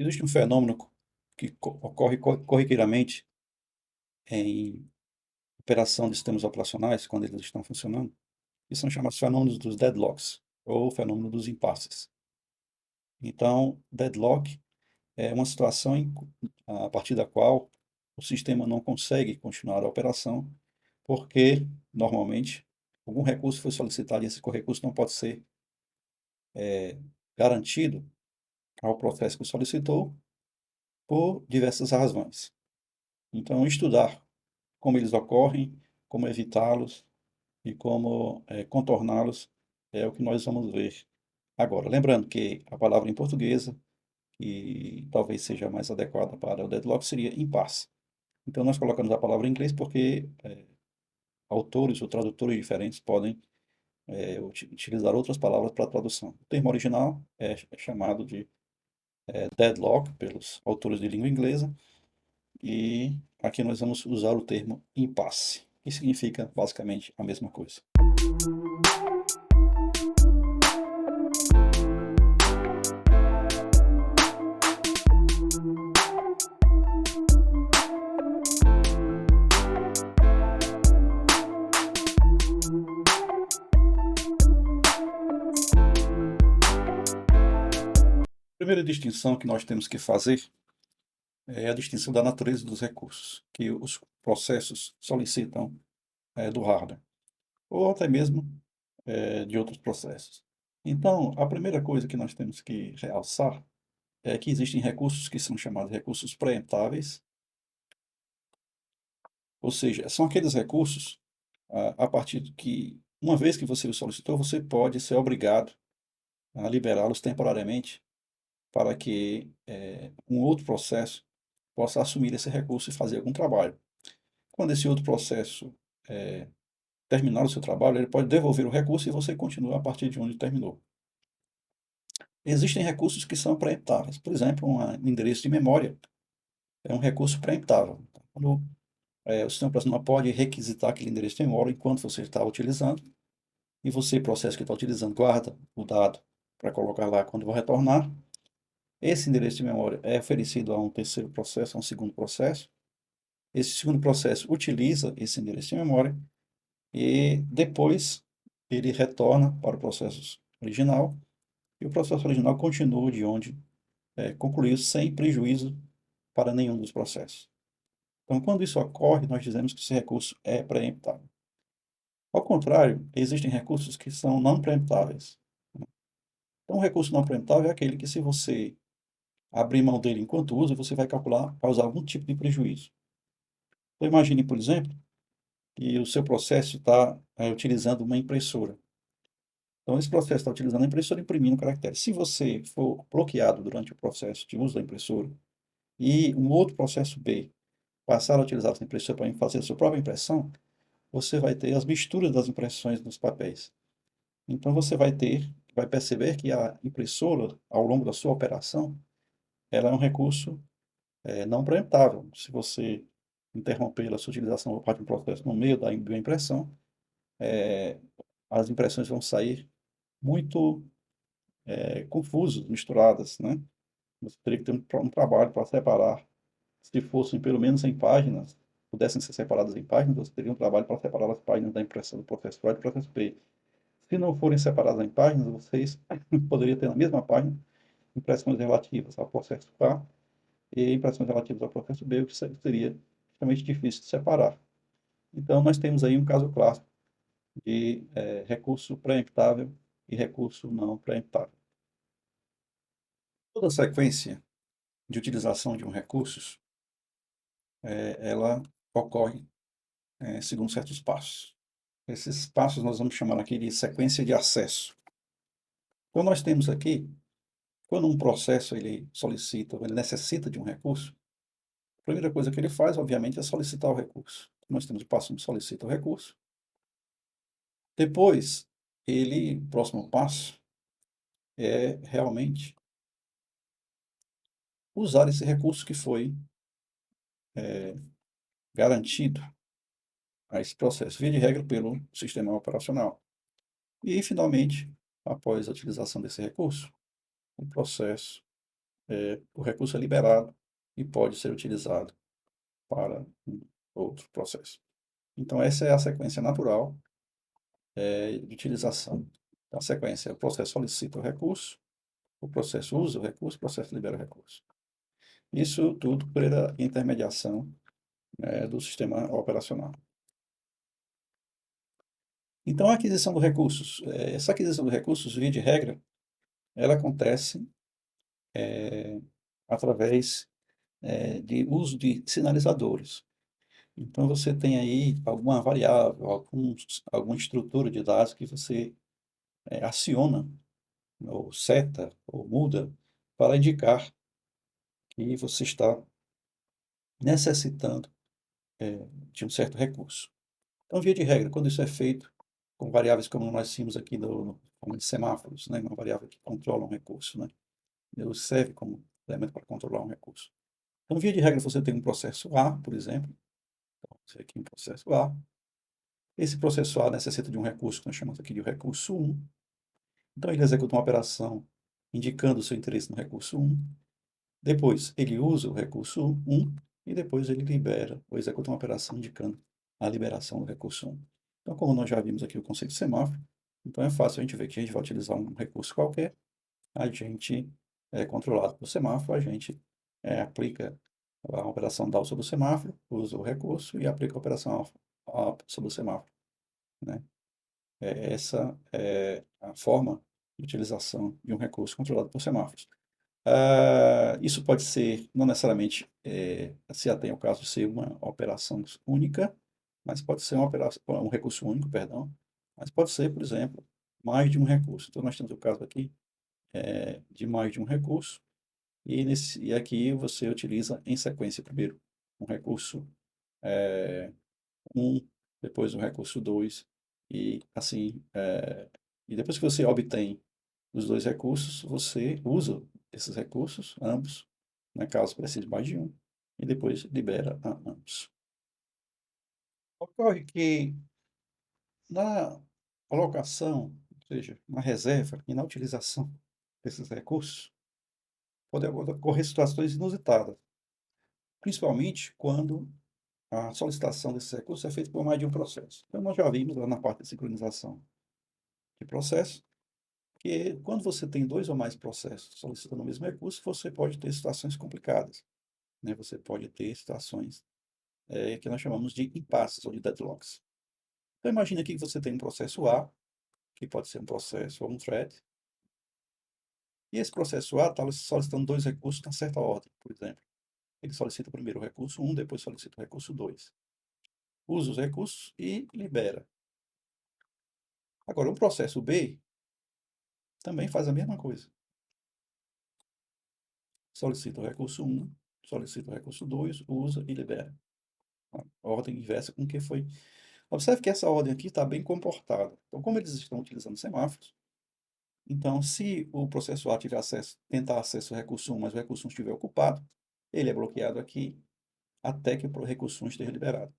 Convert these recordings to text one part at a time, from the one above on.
Existe um fenômeno que ocorre corriqueiramente em operação de sistemas operacionais, quando eles estão funcionando, que são chamados fenômenos dos deadlocks, ou fenômeno dos impasses. Então, deadlock é uma situação a partir da qual o sistema não consegue continuar a operação, porque, normalmente, algum recurso foi solicitado e esse recurso não pode ser garantido ao processo que solicitou por diversas razões. Então, estudar como eles ocorrem, como evitá-los e como contorná-los é o que nós vamos ver agora. Lembrando que a palavra em portuguesa, que talvez seja mais adequada para o deadlock, seria impasse. Então, nós colocamos a palavra em inglês porque autores ou tradutores diferentes podem utilizar outras palavras para a tradução. O termo original é chamado de deadlock pelos autores de língua inglesa, e aqui nós vamos usar o termo impasse, que significa basicamente a mesma coisa. A primeira distinção que nós temos que fazer é a distinção da natureza dos recursos que os processos solicitam do hardware, ou até mesmo de outros processos. Então, a primeira coisa que nós temos que realçar é que existem recursos que são chamados recursos preemptáveis, ou seja, são aqueles recursos a partir de que, uma vez que você o solicitou, você pode ser obrigado a liberá-los temporariamente para que um outro processo possa assumir esse recurso e fazer algum trabalho. Quando esse outro processo terminar o seu trabalho, ele pode devolver o recurso e você continua a partir de onde terminou. Existem recursos que são preemptáveis. Por exemplo, um endereço de memória é um recurso preemptável. Quando o sistema operacional pode requisitar aquele endereço de memória enquanto você está utilizando, e você, processo que está utilizando, guarda o dado para colocar lá quando vai retornar. Esse endereço de memória é oferecido a um terceiro processo, a um segundo processo. Esse segundo processo utiliza esse endereço de memória e depois ele retorna para o processo original, e o processo original continua de onde concluiu, sem prejuízo para nenhum dos processos. Então, quando isso ocorre, nós dizemos que esse recurso é preemptável. Ao contrário, existem recursos que são não preemptáveis. Então, um recurso não preemptável é aquele que, se você abrir mão dele enquanto usa, você vai calcular, causar algum tipo de prejuízo. Então, imagine, por exemplo, que o seu processo está utilizando uma impressora. Então, esse processo está utilizando a impressora imprimindo caracteres. Se você for bloqueado durante o processo de uso da impressora e um outro processo B passar a utilizar essa impressora para fazer a sua própria impressão, você vai ter as misturas das impressões dos papéis. Então, você vai perceber que a impressora, ao longo da sua operação, ela é um recurso não preemptável. Se você interromper a sua utilização por parte de um processo no meio da impressão, as impressões vão sair muito confusas, misturadas, né? Você teria que ter um trabalho para separar. Se fossem pelo menos 100 páginas, pudessem ser separadas em páginas, você teria um trabalho para separar as páginas da impressão do processo A e do processo B. Se não forem separadas em páginas, vocês poderiam ter na mesma página impressões relativas ao processo A e impressões relativas ao processo B, o que seria extremamente difícil de separar. Então, nós temos aí um caso clássico de recurso preemptável e recurso não preemptável. Toda sequência de utilização de um recurso, ela ocorre segundo certos passos. Esses passos nós vamos chamar aqui de sequência de acesso. Então, nós temos aqui, quando um processo ele solicita, ele necessita de um recurso, a primeira coisa que ele faz, obviamente, é solicitar o recurso. Nós temos o passo de solicita o recurso. Depois, o próximo passo é realmente usar esse recurso que foi garantido a esse processo, via de regra, pelo sistema operacional. E, finalmente, após a utilização desse recurso, o processo o recurso é liberado e pode ser utilizado para um outro processo. Então, essa é a sequência natural de utilização. Então, a sequência é o processo solicita o recurso, o processo usa o recurso, o processo libera o recurso. Isso tudo por intermediação do sistema operacional. Então, a aquisição de recursos. Essa aquisição de recursos, via de regra, ela acontece através de uso de sinalizadores. Então, você tem aí alguma variável, alguma estrutura de dados que você aciona, ou seta, ou muda, para indicar que você está necessitando de um certo recurso. Então, via de regra, quando isso é feito com variáveis como nós tínhamos aqui no forma de semáforos, né, uma variável que controla um recurso, né, ele serve como elemento para controlar um recurso. Então, via de regra, você tem um processo A, por exemplo, então, você aqui um processo A. Esse processo A necessita de um recurso que nós chamamos aqui de recurso 1. Então, ele executa uma operação indicando o seu interesse no recurso 1. Depois, ele usa o recurso 1 e depois ele libera ou executa uma operação indicando a liberação do recurso 1. Então, como nós já vimos aqui o conceito de semáforo, então é fácil a gente ver que a gente vai utilizar um recurso qualquer, a gente é controlado pelo semáforo, a gente aplica a operação DAO sobre o semáforo, usa o recurso e aplica a operação sobre o semáforo, né? Essa é a forma de utilização de um recurso controlado por semáforos. Isso pode ser, não necessariamente se atém ao caso de ser uma operação única, mas pode ser um recurso único, perdão, mas pode ser, por exemplo, mais de um recurso. Então, nós temos o caso aqui de mais de um recurso, e aqui você utiliza em sequência primeiro um recurso 1, depois um recurso 2, e assim, e depois que você obtém os dois recursos, você usa esses recursos, ambos, né, caso precise mais de um, e depois libera a ambos. Ocorre que na alocação, ou seja, na reserva e na utilização desses recursos, podem ocorrer situações inusitadas, principalmente quando a solicitação desses recursos é feita por mais de um processo. Então, nós já vimos lá na parte de sincronização de processo, que quando você tem dois ou mais processos solicitando o mesmo recurso, você pode ter situações complicadas, né? Você pode ter situações que nós chamamos de impasses ou de deadlocks. Então, imagine aqui que você tem um processo A, que pode ser um processo ou um thread, e esse processo A está solicitando dois recursos na certa ordem, por exemplo. Ele solicita primeiro o recurso 1, depois solicita o recurso 2. Usa os recursos e libera. Agora, o processo B também faz a mesma coisa. Solicita o recurso 1, solicita o recurso 2, usa e libera. A ordem inversa com que foi. Observe que essa ordem aqui está bem comportada. Então, como eles estão utilizando semáforos, então, se o processo A tiver acesso, tentar acesso ao recurso 1, mas o recurso 1 estiver ocupado, ele é bloqueado aqui até que o recurso 1 esteja liberado.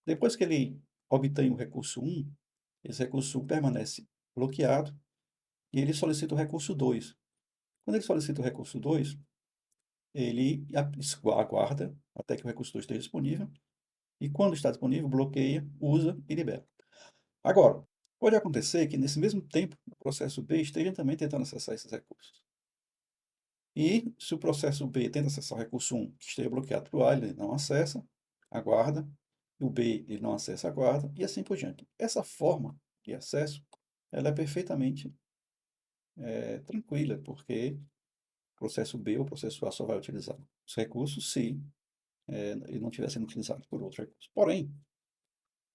Depois que ele obtém o recurso 1, esse recurso 1 permanece bloqueado e ele solicita o recurso 2. Quando ele solicita o recurso 2, ele aguarda até que o recurso 2 esteja disponível e, quando está disponível, bloqueia, usa e libera. Agora, pode acontecer que, nesse mesmo tempo, o processo B esteja também tentando acessar esses recursos. E, se o processo B tenta acessar o recurso 1, que esteja bloqueado para o A, ele não acessa, aguarda, o B ele não acessa, aguarda, e assim por diante. Essa forma de acesso, ela é perfeitamente tranquila, porque o processo B ou o processo A só vai utilizar os recursos se ele não estiver sendo utilizado por outro recurso. Porém,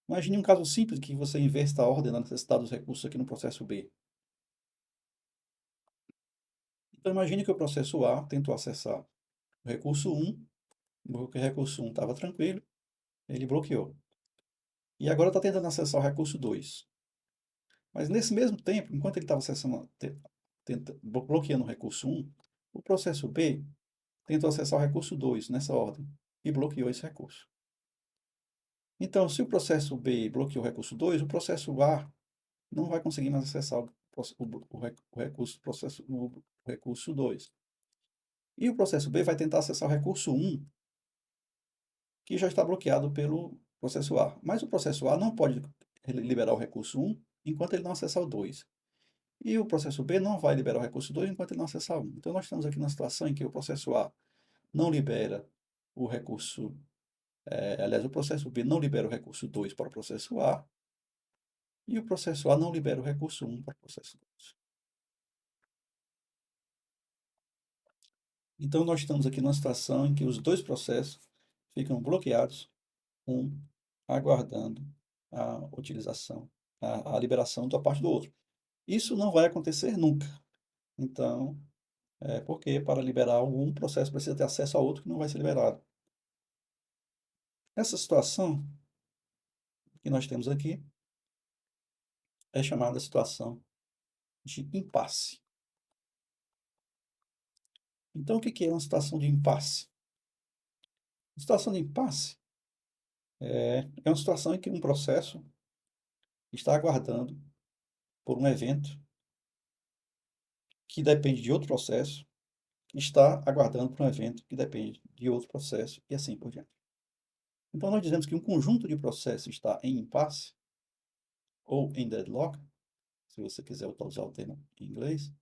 imagine um caso simples que você inverta a ordem da necessidade dos recursos aqui no processo B. Então, imagine que o processo A tentou acessar o recurso 1, o recurso 1 estava tranquilo, ele bloqueou. E agora está tentando acessar o recurso 2. Mas nesse mesmo tempo, enquanto ele estava acessando, bloqueando o recurso 1, o processo B tentou acessar o recurso 2 nessa ordem e bloqueou esse recurso. Então, se o processo B bloqueou o recurso 2, o processo A não vai conseguir mais acessar o recurso 2. E o processo B vai tentar acessar o recurso 1, que já está bloqueado pelo processo A. Mas o processo A não pode liberar o recurso 1 enquanto ele não acessar o 2. E o processo B não vai liberar o recurso 2 enquanto ele não acessar o 1. Então, nós estamos aqui na situação em que o processo A não libera o recurso, aliás, o processo B não libera o recurso 2 para o processo A, e o processo A não libera o recurso 1 para o processo 2. Então, nós estamos aqui numa situação em que os dois processos ficam bloqueados, um aguardando a utilização, a liberação da parte do outro. Isso não vai acontecer nunca. Então, porque para liberar um processo precisa ter acesso a outro que não vai ser liberado. Essa situação que nós temos aqui é chamada situação de impasse. Então, o que é uma situação de impasse? A situação de impasse é uma situação em que um processo está aguardando por um evento que depende de outro processo, que está aguardando por um evento que depende de outro processo, e assim por diante. Então, nós dizemos que um conjunto de processos está em impasse, ou em deadlock, se você quiser usar o termo em inglês,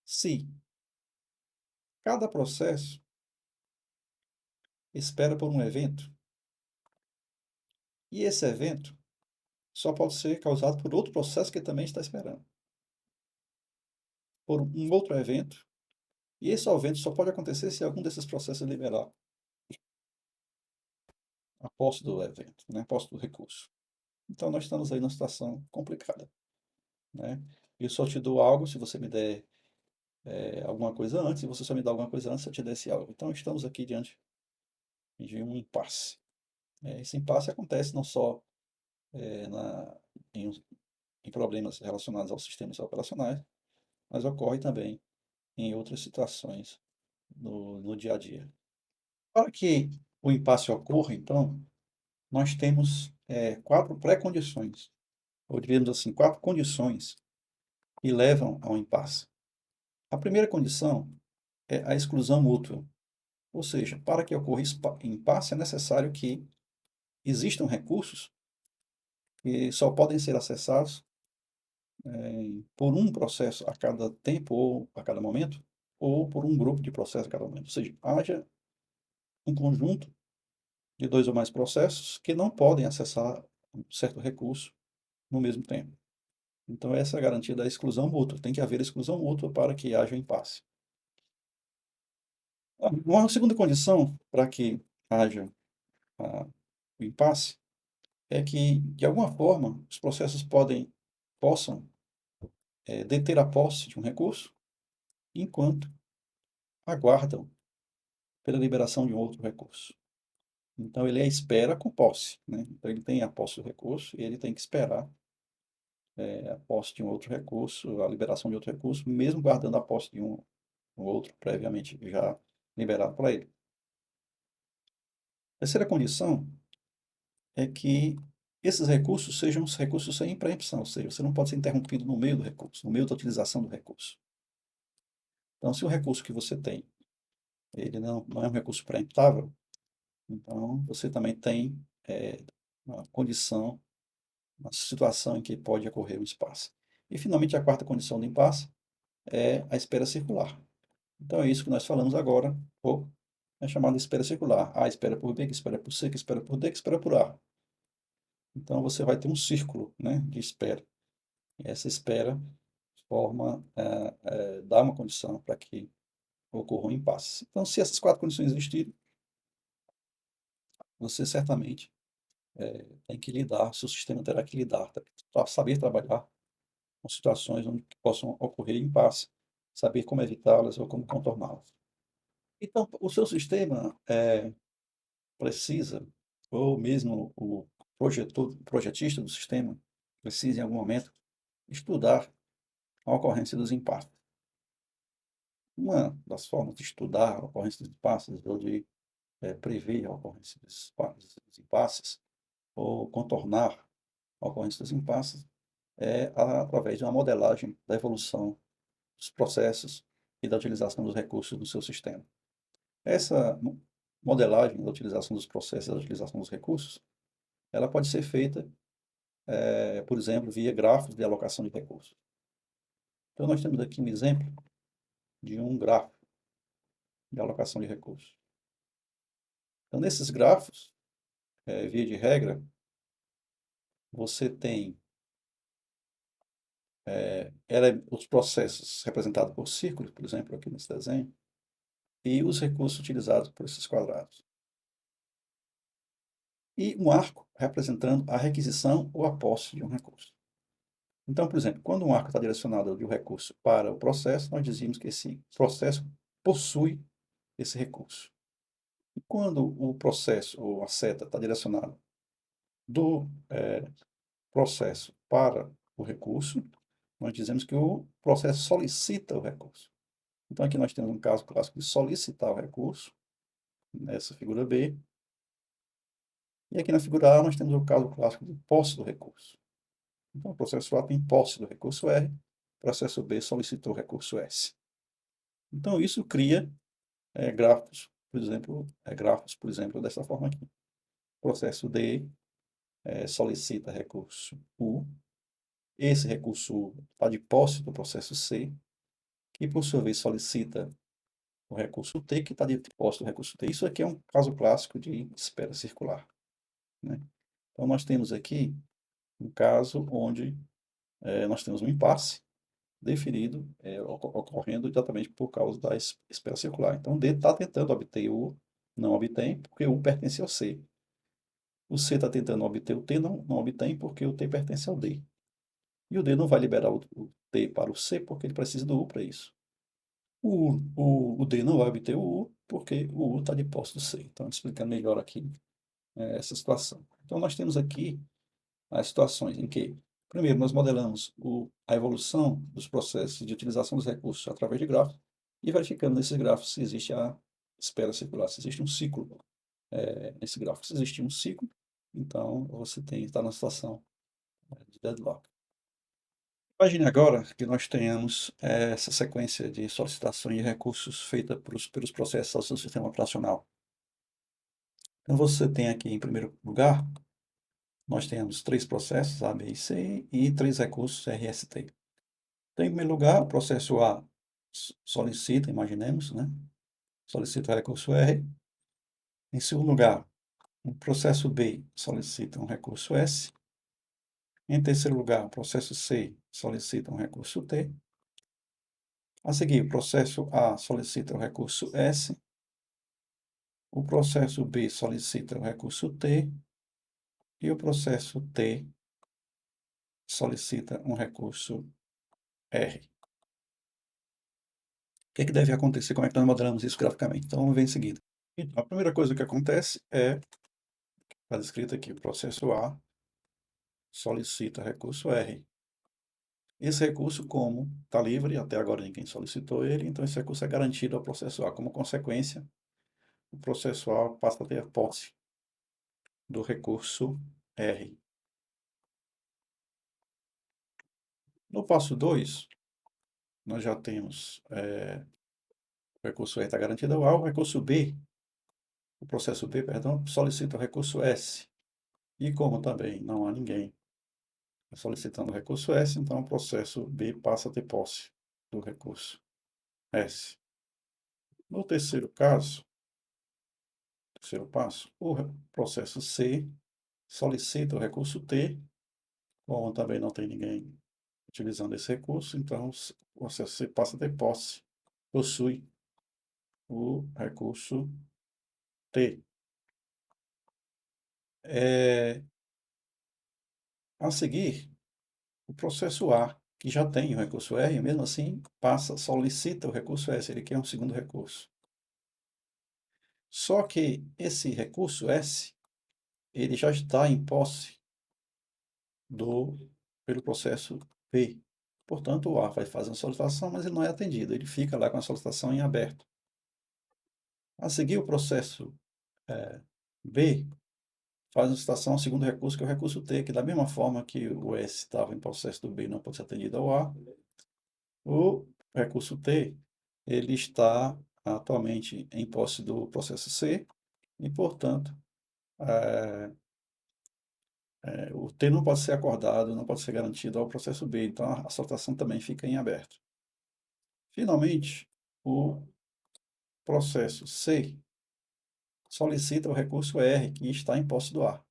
se cada processo espera por um evento, e esse evento só pode ser causado por outro processo que também está esperando, por um outro evento, e esse evento só pode acontecer se algum desses processos liberar a posse do evento, né, a posse do recurso. Então, nós estamos aí numa situação complicada, né? Eu só te dou algo se você me der alguma coisa antes, e você só me dá alguma coisa antes se eu te der esse algo. Então, estamos aqui diante de um impasse. Esse impasse acontece não só na, em, em problemas relacionados aos sistemas operacionais, mas ocorre também em outras situações no dia a dia. Para que o impasse ocorra, então, nós temos quatro pré-condições, ou diríamos assim, quatro condições que levam ao impasse. A primeira condição é a exclusão mútua, ou seja, para que ocorra impasse é necessário que existam recursos que só podem ser acessados por um processo a cada tempo ou a cada momento, ou por um grupo de processos a cada momento. Ou seja, haja um conjunto de dois ou mais processos que não podem acessar um certo recurso no mesmo tempo. Então, essa é a garantia da exclusão mútua. Tem que haver exclusão mútua para que haja impasse. Uma segunda condição para que haja o impasse é que, de alguma forma, os processos possam deter a posse de um recurso enquanto aguardam pela liberação de um outro recurso. Então, ele é espera com posse, né? Então, ele tem a posse do recurso e ele tem que esperar a posse de um outro recurso, a liberação de outro recurso, mesmo guardando a posse de um outro previamente já liberado para ele. A terceira condição é que esses recursos sejam os recursos sem preempção, ou seja, você não pode ser interrompido no meio do recurso, no meio da utilização do recurso. Então, se o recurso que você tem, ele não é um recurso preemptável, então você também tem uma condição, uma situação em que pode ocorrer um impasse. E, finalmente, a quarta condição do impasse é a espera circular. Então, é isso que nós falamos agora, ou é chamada espera circular. A espera por B, que espera por C, que espera por D, que espera por A. Então, você vai ter um círculo, né, de espera. E essa espera dá uma condição para que ocorra um impasse. Então, se essas quatro condições existirem, você certamente tem que lidar, seu sistema terá que lidar, para saber trabalhar com situações onde possam ocorrer impasse, saber como evitá-las ou como contorná-las. Então, o seu sistema precisa, ou mesmo o projetista do sistema, precisa em algum momento estudar a ocorrência dos impasses. Uma das formas de estudar a ocorrência dos impasses ou de prever a ocorrência dos impasses ou contornar a ocorrência dos impasses através de uma modelagem da evolução dos processos e da utilização dos recursos do seu sistema. Essa modelagem da utilização dos processos, da utilização dos recursos, ela pode ser feita, por exemplo, via gráficos de alocação de recursos. Então, nós temos aqui um exemplo de um gráfico de alocação de recursos. Então, nesses gráficos, via de regra, você tem os processos representados por círculos, por exemplo, aqui nesse desenho, e os recursos utilizados por esses quadrados. E um arco representando a requisição ou a posse de um recurso. Então, por exemplo, quando um arco está direcionado de um recurso para o processo, nós dizemos que esse processo possui esse recurso. E quando o processo ou a seta está direcionado do processo para o recurso, nós dizemos que o processo solicita o recurso. Então, aqui nós temos um caso clássico de solicitar o recurso, nessa figura B. E aqui na figura A nós temos o caso clássico de posse do recurso. Então, o processo A tem posse do recurso R, o processo B solicitou o recurso S. Então, isso cria gráficos, por exemplo, dessa forma aqui. O processo D solicita recurso U. Esse recurso U está de posse do processo C, que por sua vez solicita o recurso T, que está de posse do recurso T. Isso aqui é um caso clássico de espera circular, né? Então, nós temos aqui um caso onde nós temos um impasse definido, ocorrendo exatamente por causa da espera circular. Então, D está tentando obter o U, não obtém, porque o U pertence ao C. O C está tentando obter o T, não obtém, porque o T pertence ao D. E o D não vai liberar o T para o C, porque ele precisa do U para isso. O D não vai obter o U, porque o U está de posse do C. Então, explicando melhor aqui essa situação. Então, nós temos aqui as situações em que, primeiro, nós modelamos a evolução dos processos de utilização dos recursos através de gráficos e verificando nesses gráficos se existe a espera circular, se existe um ciclo nesse gráfico. Se existe um ciclo, então você está na situação de deadlock. Imagine agora que nós tenhamos essa sequência de solicitações de recursos feita pelos processos do seu sistema operacional. Então, você tem aqui, em primeiro lugar, nós temos 3 processos, A, B e C, e 3 recursos RST. Então, em primeiro lugar, o processo A solicita, imaginemos, né? Solicita o recurso R. Em segundo lugar, o processo B solicita um recurso S. Em terceiro lugar, o processo C solicita um recurso T. A seguir, o processo A solicita o recurso S. O processo B solicita o recurso T. E o processo T solicita um recurso R. O que é que deve acontecer? Como é que nós modelamos isso graficamente? Então, vamos ver em seguida. Então, a primeira coisa que acontece está descrito aqui, o processo A solicita recurso R. Esse recurso, como está livre, até agora ninguém solicitou ele, então esse recurso é garantido ao processo A. Como consequência, o processo A passa a ter a posse do recurso R. No passo 2, nós já temos o recurso R está garantido ao A, o processo B, perdão, solicita o recurso S. E como também não há ninguém solicitando o recurso S, então o processo B passa a ter posse do recurso S. No terceiro caso, terceiro passo, o processo C solicita o recurso T, como também não tem ninguém utilizando esse recurso, então o processo C passa a ter posse, possui o recurso T. A seguir, o processo A, que já tem o recurso R, mesmo assim, solicita o recurso S, ele quer um segundo recurso. Só que esse recurso S, ele já está em posse pelo processo B. Portanto, o A vai fazer uma solicitação, mas ele não é atendido, ele fica lá com a solicitação em aberto. A seguir, o processo B faz uma solicitação ao segundo recurso, que é o recurso T, que da mesma forma que o S estava em processo do B e não pode ser atendido ao A, o recurso T, ele está atualmente em posse do processo C e, portanto, eh, o T não pode ser acordado, não pode ser garantido ao processo B, então a solutação também fica em aberto. Finalmente, o processo C solicita o recurso R, que está em posse do A.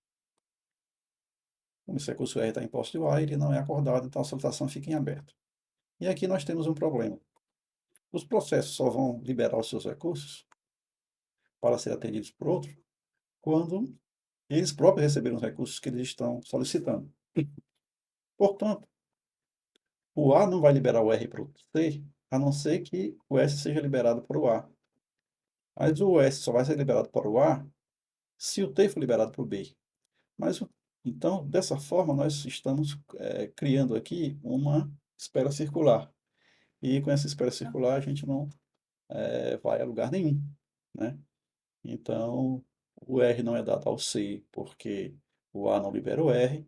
Como esse recurso R está em posse do A, ele não é acordado, então a solicitação fica em aberto. E aqui nós temos um problema. Os processos só vão liberar os seus recursos para serem atendidos por outro quando eles próprios receberam os recursos que eles estão solicitando. Portanto, o A não vai liberar o R para o C, a não ser que o S seja liberado para o A. Mas o S só vai ser liberado para o A se o T for liberado para o B. Mas, então, dessa forma, nós estamos criando aqui uma espera circular. E com essa espera circular, a gente não vai a lugar nenhum, né? Então, o R não é dado ao C porque o A não libera o R,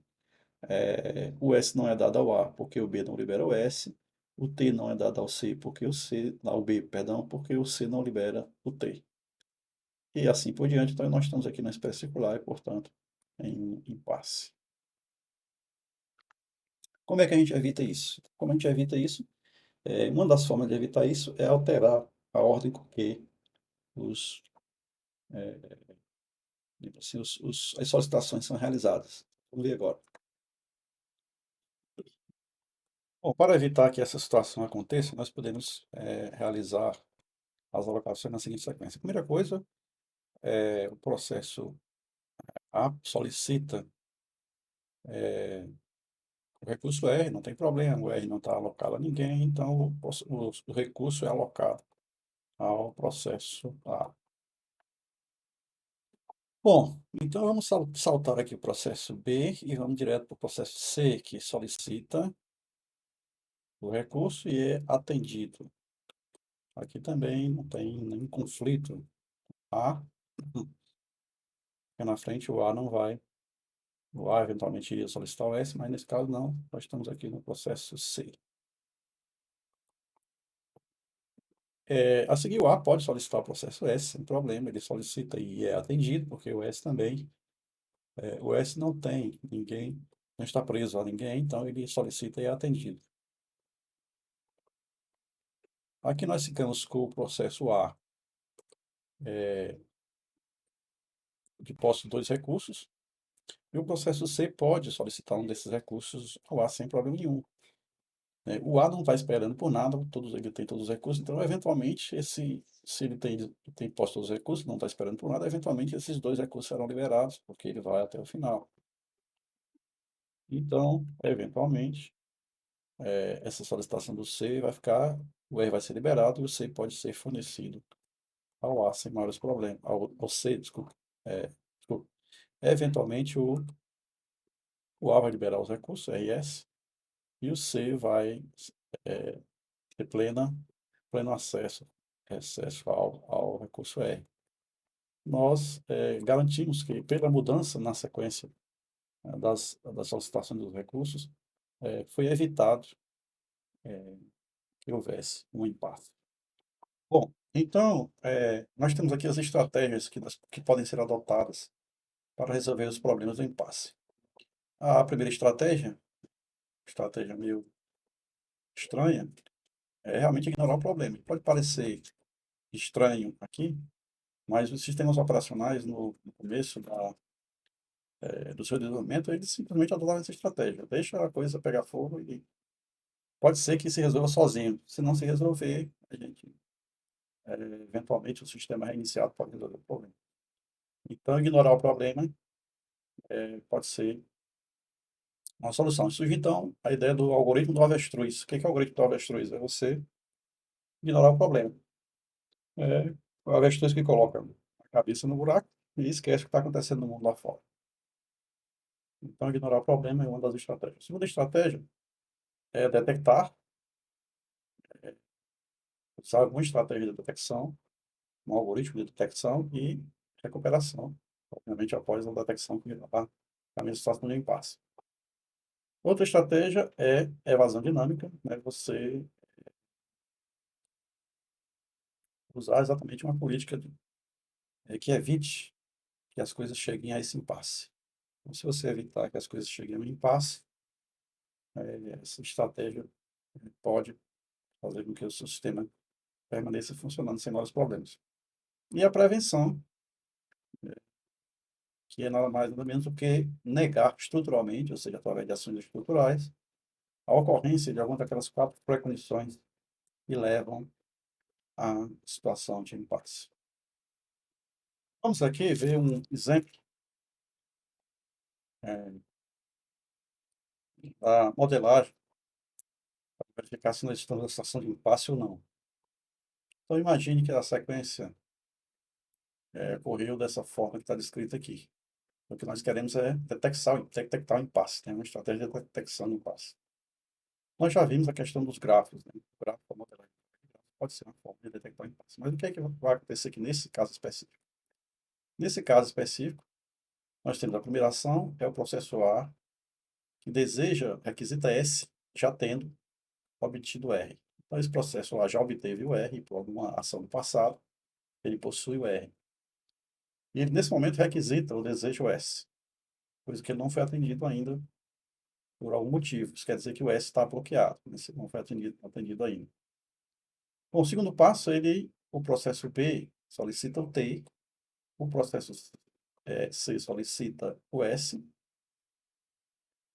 o S não é dado ao A porque o B não libera o S, o T não é dado ao C porque o C, ao B, perdão, porque o C não libera o T. E assim por diante, então nós estamos aqui na espécie circular e, portanto, em impasse. Como é que a gente evita isso? Como a gente evita isso? Uma das formas de evitar isso é alterar a ordem com que os, assim, as solicitações são realizadas. Vamos ver agora. Bom, para evitar que essa situação aconteça, nós podemos realizar as alocações na seguinte sequência. Primeira coisa, o processo A solicita o recurso R, não tem problema, o R não está alocado a ninguém, então o recurso é alocado ao processo A. Bom, então vamos saltar aqui o processo B e vamos direto para o processo C, que solicita o recurso e é atendido. Aqui também não tem nenhum conflito. A, porque na frente o A não vai. O A eventualmente iria solicitar o S, mas nesse caso não. Nós estamos aqui no processo C. A seguir, o A pode solicitar o processo S, sem problema. Ele solicita e é atendido, porque o S também. O S não tem ninguém, não está preso a ninguém, então ele solicita e é atendido. Aqui nós ficamos com o processo A de posse de dois recursos, e o processo C pode solicitar um desses recursos ao A sem problema nenhum. O A não está esperando por nada, ele tem todos os recursos, então, eventualmente, se ele tem posto todos os recursos, não está esperando por nada, eventualmente esses dois recursos serão liberados, porque ele vai até o final. Então, eventualmente, essa solicitação do C vai ficar, o R vai ser liberado e o C pode ser fornecido ao A sem maiores problemas, ao C, desculpa. Desculpa. Eventualmente, o A vai liberar os recursos, RS, e o C vai ter pleno acesso ao recurso R. Nós garantimos que, pela mudança na sequência das solicitações dos recursos, foi evitado que houvesse um impasse. Bom, então, nós temos aqui as estratégias que podem ser adotadas para resolver os problemas do impasse. A primeira estratégia meio estranha, é realmente ignorar o problema. Pode parecer estranho aqui, mas os sistemas operacionais, no começo do seu desenvolvimento, eles simplesmente adotaram essa estratégia. Deixa a coisa pegar fogo e pode ser que se resolva sozinho. Se não se resolver, a gente, eventualmente, o sistema reiniciado pode resolver o problema. Então, ignorar o problema pode ser uma solução. Surge, então, a ideia do algoritmo do avestruz. O que é o algoritmo do avestruz? É você ignorar o problema. É o avestruz que coloca a cabeça no buraco e esquece o que está acontecendo no mundo lá fora. Então, ignorar o problema é uma das estratégias. A segunda estratégia é detectar, usar alguma estratégia de detecção, um algoritmo de detecção e recuperação, obviamente após a detecção que a minha situação de impasse. Outra estratégia é evasão dinâmica, né? usar exatamente uma política que evite que as coisas cheguem a esse impasse. Então, se você evitar que as coisas cheguem a um impasse, essa estratégia pode fazer com que o seu sistema permaneça funcionando sem maiores problemas. E a prevenção, que é nada mais nada menos do que negar estruturalmente, ou seja, através de ações estruturais, a ocorrência de alguma daquelas 4 precondições que levam à situação de impasse. Vamos aqui ver um exemplo da modelagem para verificar se nós estamos na situação de impasse ou não. Então, imagine que a sequência ocorreu dessa forma que está descrita aqui. O que nós queremos é detectar o impasse, né? Uma estratégia de detecção do impasse. Nós já vimos a questão dos gráficos, né? O gráfico da modelagem pode ser uma forma de detectar o impasse. Mas o que é que vai acontecer aqui nesse caso específico? Nesse caso específico, nós temos a primeira ação, é o processo A, que deseja, requisita S, já tendo obtido R. Então, esse processo A já obteve o R por alguma ação do passado, ele possui o R. E ele, nesse momento, requisita o desejo S, coisa que ele não foi atendido ainda por algum motivo. Isso quer dizer que o S está bloqueado, não foi atendido ainda. Bom, o segundo passo, o processo B solicita o T, o processo C solicita o S,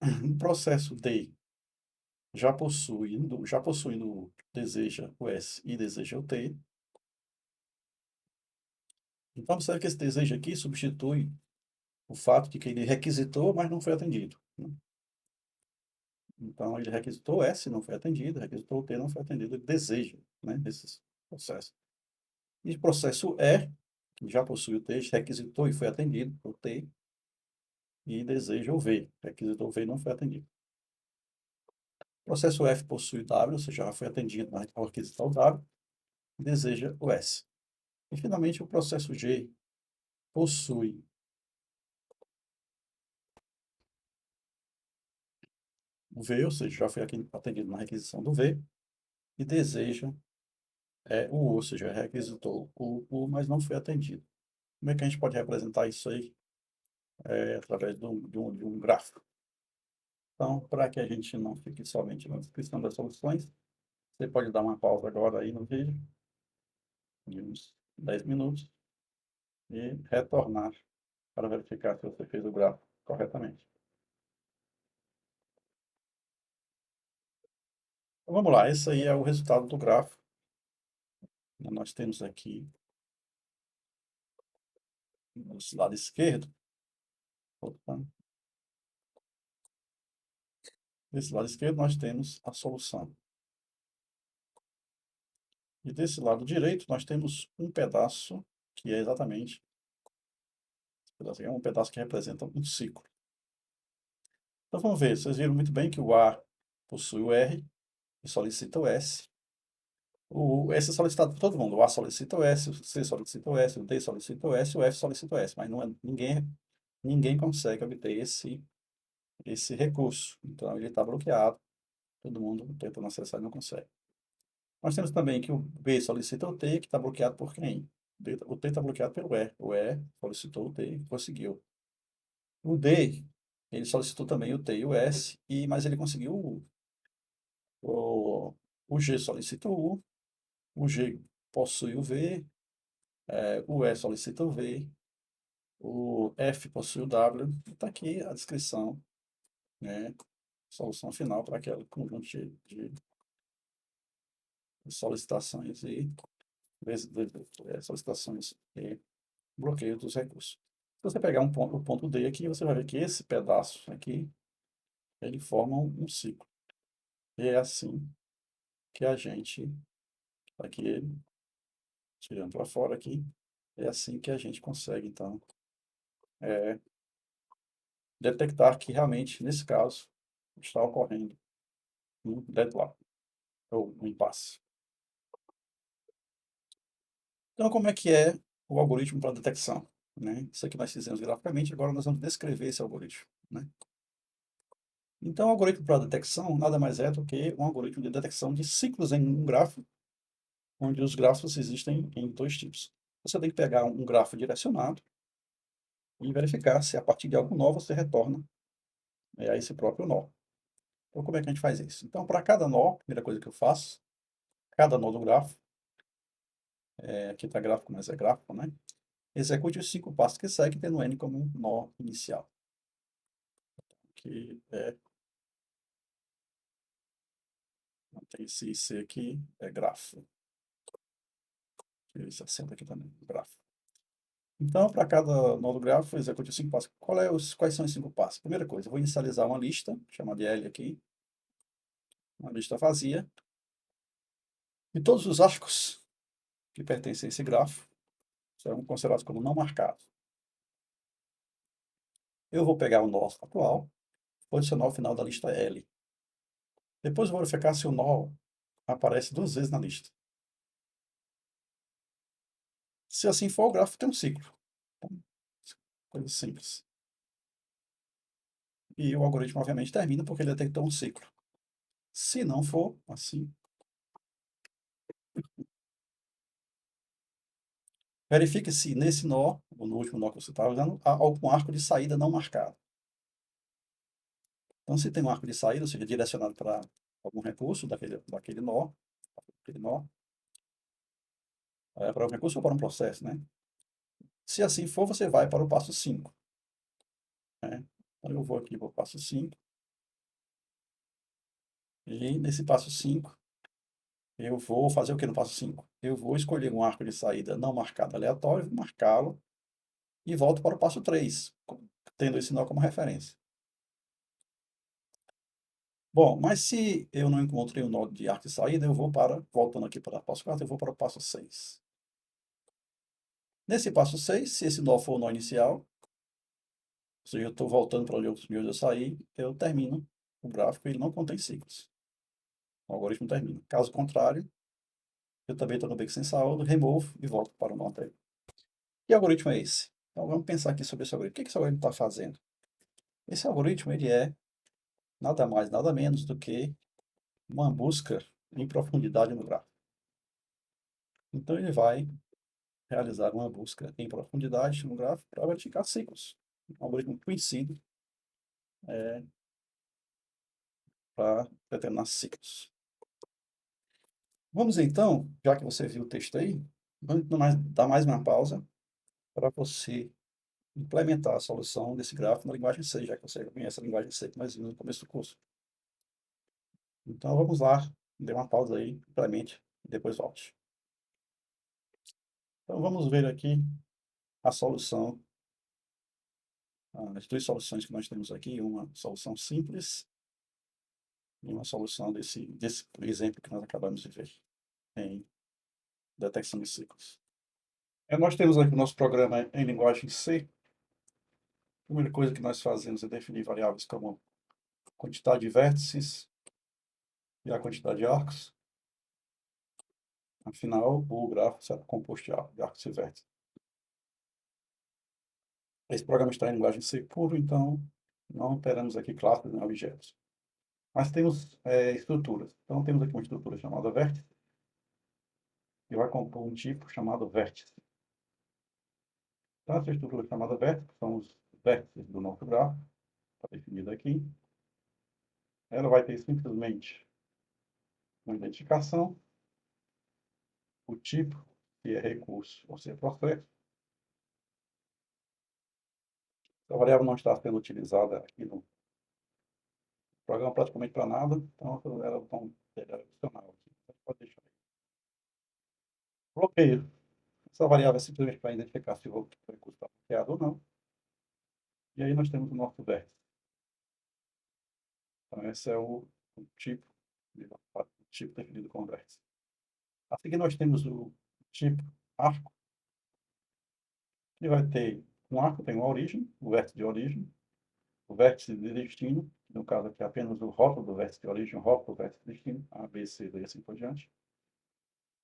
o processo D já possuindo deseja o S e deseja o T. Então, observe que esse desejo aqui substitui o fato de que ele requisitou, mas não foi atendido, né? Então, ele requisitou S, não foi atendido, requisitou T, não foi atendido, ele deseja, né, esses processos. E o processo E, que já possui o T, requisitou e foi atendido por T, e deseja o V, requisitou o V e não foi atendido. O processo F possui o W, ou seja, já foi atendido, mas ao requisitar o W, e deseja o S. E, finalmente, o processo G possui o V, ou seja, já foi atendido na requisição do V, e deseja o U, ou seja, requisitou o U, mas não foi atendido. Como é que a gente pode representar isso aí através de um gráfico? Então, para que a gente não fique somente na descrição das soluções, você pode dar uma pausa agora aí no vídeo, de uns 10 minutos, e retornar para verificar se você fez o gráfico corretamente. Então, vamos lá, esse aí é o resultado do gráfico. Nós temos aqui, no lado esquerdo, opa, desse lado esquerdo nós temos a solução. E desse lado direito nós temos um pedaço que é exatamente, um pedaço que representa um ciclo. Então vamos ver, vocês viram muito bem que o A possui o R e solicita o S. O S é solicitado por todo mundo. O A solicita o S, o C solicita o S, o D solicita o S, o F solicita o S. Mas não é, ninguém consegue obter esse recurso. Então ele está bloqueado. Todo mundo tentando acessar e não consegue. Nós temos também que o B solicita o T, que está bloqueado por quem? O T está bloqueado pelo E. O E solicitou o T e conseguiu. O D, ele solicitou também o T e o S, mas ele conseguiu o U. O G solicita o U, o G possui o V, o E solicita o V, o F possui o W. Está aqui a descrição, né? Solução final para aquele conjunto de solicitações solicitações e bloqueio dos recursos. Se você pegar o ponto D aqui, você vai ver que esse pedaço aqui, ele forma um ciclo. E é assim que a gente, aqui ele, tirando para fora aqui, é assim que a gente consegue, então, detectar que realmente, nesse caso, está ocorrendo um deadlock, ou um impasse. Então, como é que é o algoritmo para detecção, né? Isso aqui nós fizemos graficamente, agora nós vamos descrever esse algoritmo, né? Então, o algoritmo para detecção nada mais é do que um algoritmo de detecção de ciclos em um grafo onde os grafos existem em dois tipos. Você tem que pegar um grafo direcionado e verificar se a partir de algum nó você retorna a esse próprio nó. Então, como é que a gente faz isso? Então, para cada nó, a primeira coisa que eu faço, cada nó do grafo, aqui está gráfico, mas é gráfico, né? Execute os 5 passos que seguem, tendo N como um nó inicial. Que é, tem esse C aqui, é grafo. Esse acento aqui também, grafo. Então, para cada nó do grafo, execute os 5 passos. Quais são os 5 passos? Primeira coisa, eu vou inicializar uma lista, chamada de L aqui, uma lista vazia, e todos os arcos que pertencem a esse grafo serão considerados como não marcados. Eu vou pegar o nó atual, posicionar ao final da lista L. Depois eu vou verificar se o nó aparece 2 vezes na lista. Se assim for, o grafo tem um ciclo. Então, coisa simples. E o algoritmo, obviamente, termina porque ele detectou um ciclo. Se não for assim, verifique se nesse nó, ou no último nó que você estava usando, há algum arco de saída não marcado. Então, se tem um arco de saída, ou seja, direcionado para algum recurso daquele nó, para um recurso ou para um processo, né? Se assim for, você vai para o passo 5. Né? Então, eu vou aqui para o passo 5. E nesse passo 5, eu vou fazer o que no passo 5? Eu vou escolher um arco de saída não marcado aleatório, vou marcá-lo e volto para o passo 3, tendo esse nó como referência. Bom, mas se eu não encontrei o nó de arco de saída, voltando aqui para o passo 4, eu vou para o passo 6. Nesse passo 6, se esse nó for o nó inicial, ou seja, eu estou voltando para onde eu saí, eu termino o gráfico e ele não contém ciclos. O algoritmo termina. Caso contrário, eu também estou no beco sem saúde, removo e volto para o nó anterior. Que algoritmo é esse? Então vamos pensar aqui sobre esse algoritmo. O que esse algoritmo está fazendo? Esse algoritmo ele é nada mais, nada menos do que uma busca em profundidade no gráfico. Então ele vai realizar uma busca em profundidade no gráfico para verificar ciclos. Um algoritmo conhecido para determinar ciclos. Vamos então, já que você viu o texto aí, vamos dar mais uma pausa para você implementar a solução desse gráfico na linguagem C, já que você já conhece a linguagem C que nós vimos no começo do curso. Então vamos lá, dê uma pausa aí, implemente e depois volte. Então vamos ver aqui a solução, as duas soluções que nós temos aqui, uma solução simples e uma solução desse exemplo que nós acabamos de ver em detecção de ciclos. Nós temos aqui o nosso programa em linguagem C. A primeira coisa que nós fazemos é definir variáveis como quantidade de vértices e a quantidade de arcos. Afinal, o gráfico será composto de arcos e vértices. Esse programa está em linguagem C puro, então não teremos aqui classes nem objetos. Mas temos estruturas. Então temos aqui uma estrutura chamada vértice, que vai compor um tipo chamado vértice. Então essa estrutura chamada vértice, que são os vértices do nosso gráfico, está definida aqui. Ela vai ter simplesmente uma identificação, o tipo, que é recurso ou seja, processo. A variável não está sendo utilizada aqui no programa praticamente para nada, então ela não é adicional aqui. Você pode deixar aí. Bloqueio. Essa variável é simplesmente para identificar se o recurso está bloqueado ou não. E aí nós temos o nosso vértice. Então esse é o tipo, definido como vértice. A seguir nós temos o tipo arco, que vai ter um arco, tem uma origem, o vértice de origem, o vértice de destino, no caso aqui apenas o rótulo do vértice de origem, o rótulo do vértice de destino, A, B, C, D e assim por diante.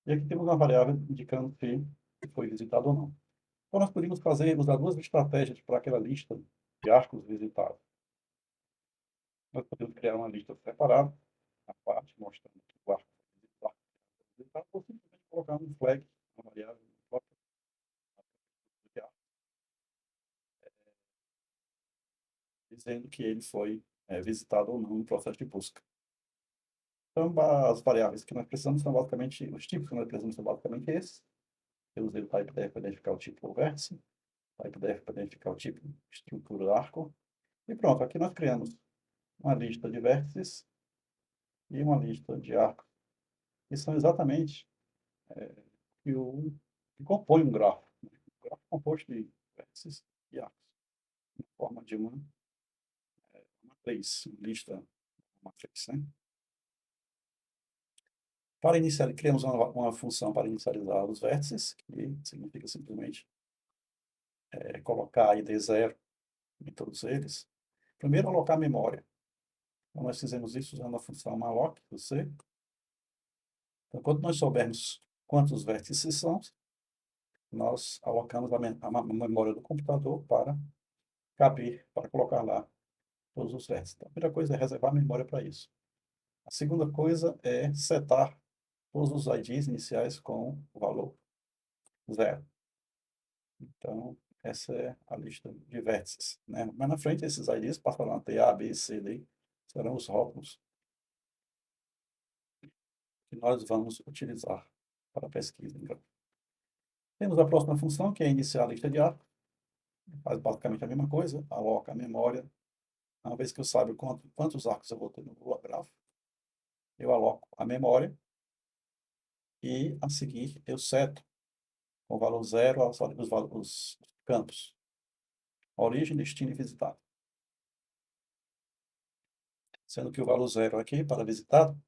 E aqui temos uma variável indicando se foi visitado ou não. Então nós podemos usar duas estratégias para aquela lista de arcos visitados. Nós podemos criar uma lista separada, na parte, mostrando que o arco foi visitado, ou simplesmente colocar um flag, uma variável, dizendo que ele foi visitado ou não no processo de busca. Então, as variáveis que nós precisamos são basicamente, os tipos que nós precisamos são basicamente esses. Eu usei o type-def para identificar o tipo vértice, type-def para identificar o tipo estrutura arco. E pronto, aqui nós criamos uma lista de vértices e uma lista de arcos, que são exatamente que, que compõem um grafo. Né? Um grafo composto de vértices e arcos, em forma de uma matriz, uma lista, uma matriz. Né? Para iniciar, criamos uma função para inicializar os vértices, que significa simplesmente colocar ID 0 em todos eles. Primeiro, alocar a memória. Então, nós fizemos isso usando a função malloc do C. Então, quando nós soubermos quantos vértices são, nós alocamos a memória do computador para caber, para colocar lá todos os vértices. Então, a primeira coisa é reservar a memória para isso. A segunda coisa é setar todos os IDs iniciais com o valor 0. Então, essa é a lista de vértices. Né? Mas na frente, esses IDs passarão a ter A, B, C, D, serão os rótulos que nós vamos utilizar para a pesquisa. Então, temos a próxima função, que é iniciar a lista de arcos. Faz basicamente a mesma coisa, aloca a memória. Uma vez que eu saiba quantos arcos eu vou ter no grafo, eu aloco a memória e, a seguir, eu seto com o valor 0 os campos origem, destino e visitado. Sendo que o valor 0 aqui, para visitado,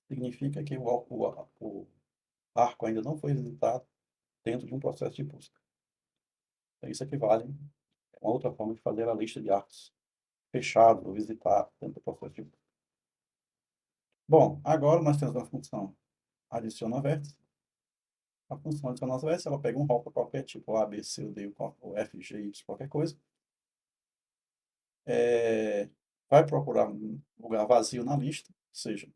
significa que o arco ainda não foi visitado dentro de um processo de busca. Então, isso equivale a uma outra forma de fazer a lista de arcos fechado ou visitado dentro do processo de busca. Bom, agora nós temos uma função adiciona vértice. A função adiciona vértice, ela pega um rótulo qualquer, tipo A, B, C, D, ou F, G, Y, qualquer coisa. Vai procurar um lugar vazio na lista, ou seja,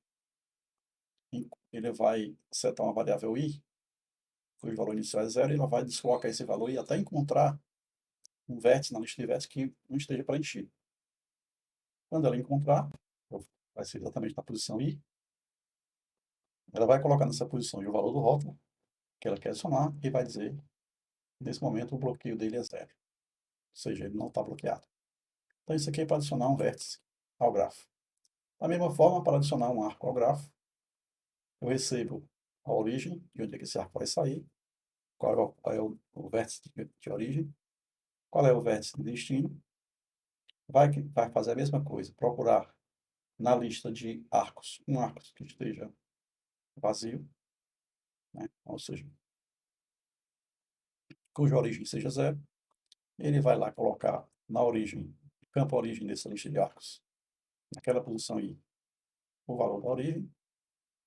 ele vai setar uma variável i, cujo valor inicial é 0, e ela vai deslocar esse valor e até encontrar um vértice na lista de vértices que não esteja preenchido. Quando ela encontrar, vai ser exatamente na posição i, ela vai colocar nessa posição o valor do rótulo que ela quer adicionar e vai dizer, nesse momento, o bloqueio dele é 0. Ou seja, ele não está bloqueado. Então, isso aqui é para adicionar um vértice ao grafo. Da mesma forma, para adicionar um arco ao grafo, eu recebo a origem, de onde é que esse arco vai sair, qual é o vértice de origem, qual é o vértice de destino, vai fazer a mesma coisa, procurar na lista de arcos, um arco que esteja vazio, né? Ou seja, cuja origem seja 0, ele vai lá colocar na origem, campo origem dessa lista de arcos, naquela posição i, o valor da origem,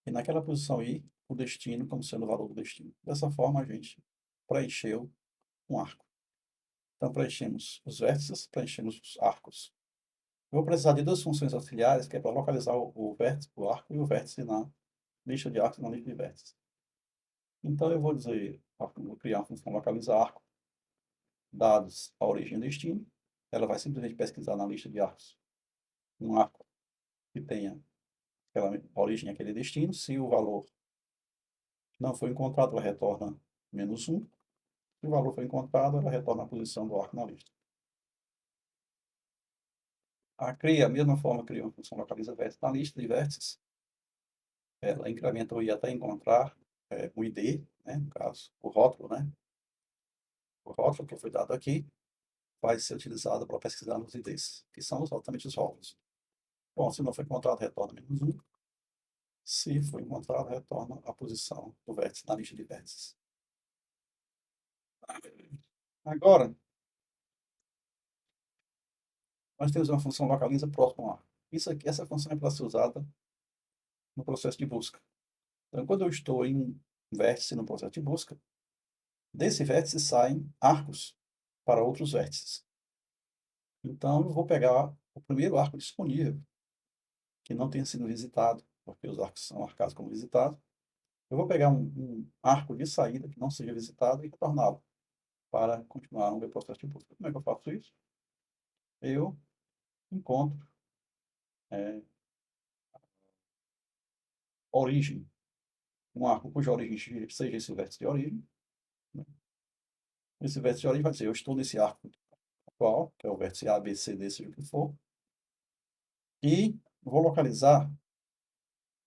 e naquela posição i, o destino como sendo o valor do destino. Dessa forma, a gente preencheu um arco. Então, preenchemos os vértices, preenchemos os arcos. Eu vou precisar de duas funções auxiliares, que é para localizar o vértice, o arco e o vértice na lista de arcos e na lista de vértices. Então, eu vou dizer, vou criar uma função localizar arco, dados a origem e o destino. Ela vai simplesmente pesquisar na lista de arcos um arco que tenha aquela origem e aquele destino. Se o valor não foi encontrado, ela retorna -1. Se o valor foi encontrado, ela retorna a posição do arco na lista. A mesma forma, cria uma função localiza vértice na lista de vértices. Ela incrementa o i até encontrar o ID, né, no caso, o rótulo, né? O rótulo que foi dado aqui vai ser utilizado para pesquisar nos IDs, que são exatamente os rótulos. Bom, se não foi encontrado, retorna -1. Se foi encontrado, retorna a posição do vértice na lista de vértices. Agora, nós temos uma função localiza próximo a. Essa função é para ser usada no processo de busca. Então, quando eu estou em um vértice no processo de busca, desse vértice saem arcos para outros vértices. Então, eu vou pegar o primeiro arco disponível, que não tenha sido visitado, porque os arcos são marcados como visitados, Eu vou pegar um arco de saída que não seja visitado e retorná-lo para continuar o meu processo de busca. Como é que eu faço isso? Eu encontro é, origem, um arco cuja origem seja esse vértice de origem, né? Esse vértice de origem vai dizer, eu estou nesse arco atual, que é o vértice A, B, C, D, seja o que for, e vou localizar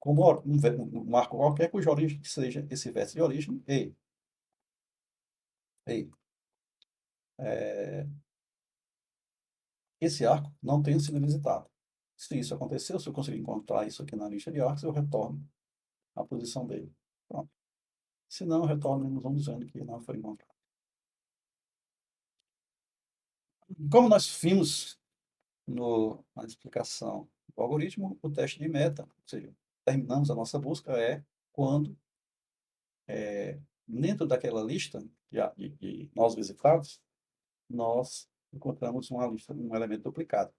como um arco qualquer cuja origem seja esse vértice de origem, e esse arco não tenha sido visitado. Se isso aconteceu, se eu conseguir encontrar isso aqui na lista de arcos, eu retorno à posição dele. Pronto. Se não, eu retorno menos um dizendo que não foi encontrado. Como nós vimos na explicação do algoritmo, o teste de meta, ou seja, terminamos a nossa busca, é quando, dentro daquela lista de nós visitados, nós encontramos uma lista, um elemento duplicado.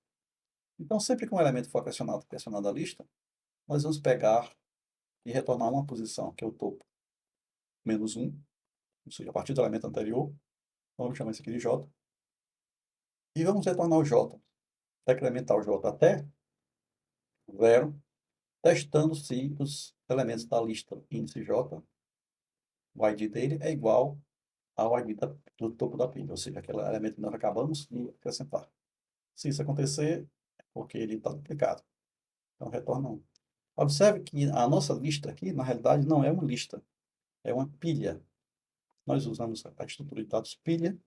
Então, sempre que um elemento for acrescenado à lista, nós vamos pegar e retornar uma posição, que é o topo menos um, ou seja, a partir do elemento anterior, vamos chamar isso aqui de J, e vamos retornar o J, decrementar o J até zero, testando se os elementos da lista índice J, o ID dele é igual ao ID do topo da pilha, ou seja, aquele elemento que nós acabamos de acrescentar. Se isso acontecer, é porque ele está duplicado. Então, retorna 1. Observe que a nossa lista aqui, na realidade, não é uma lista, é uma pilha. Nós usamos a estrutura de dados pilha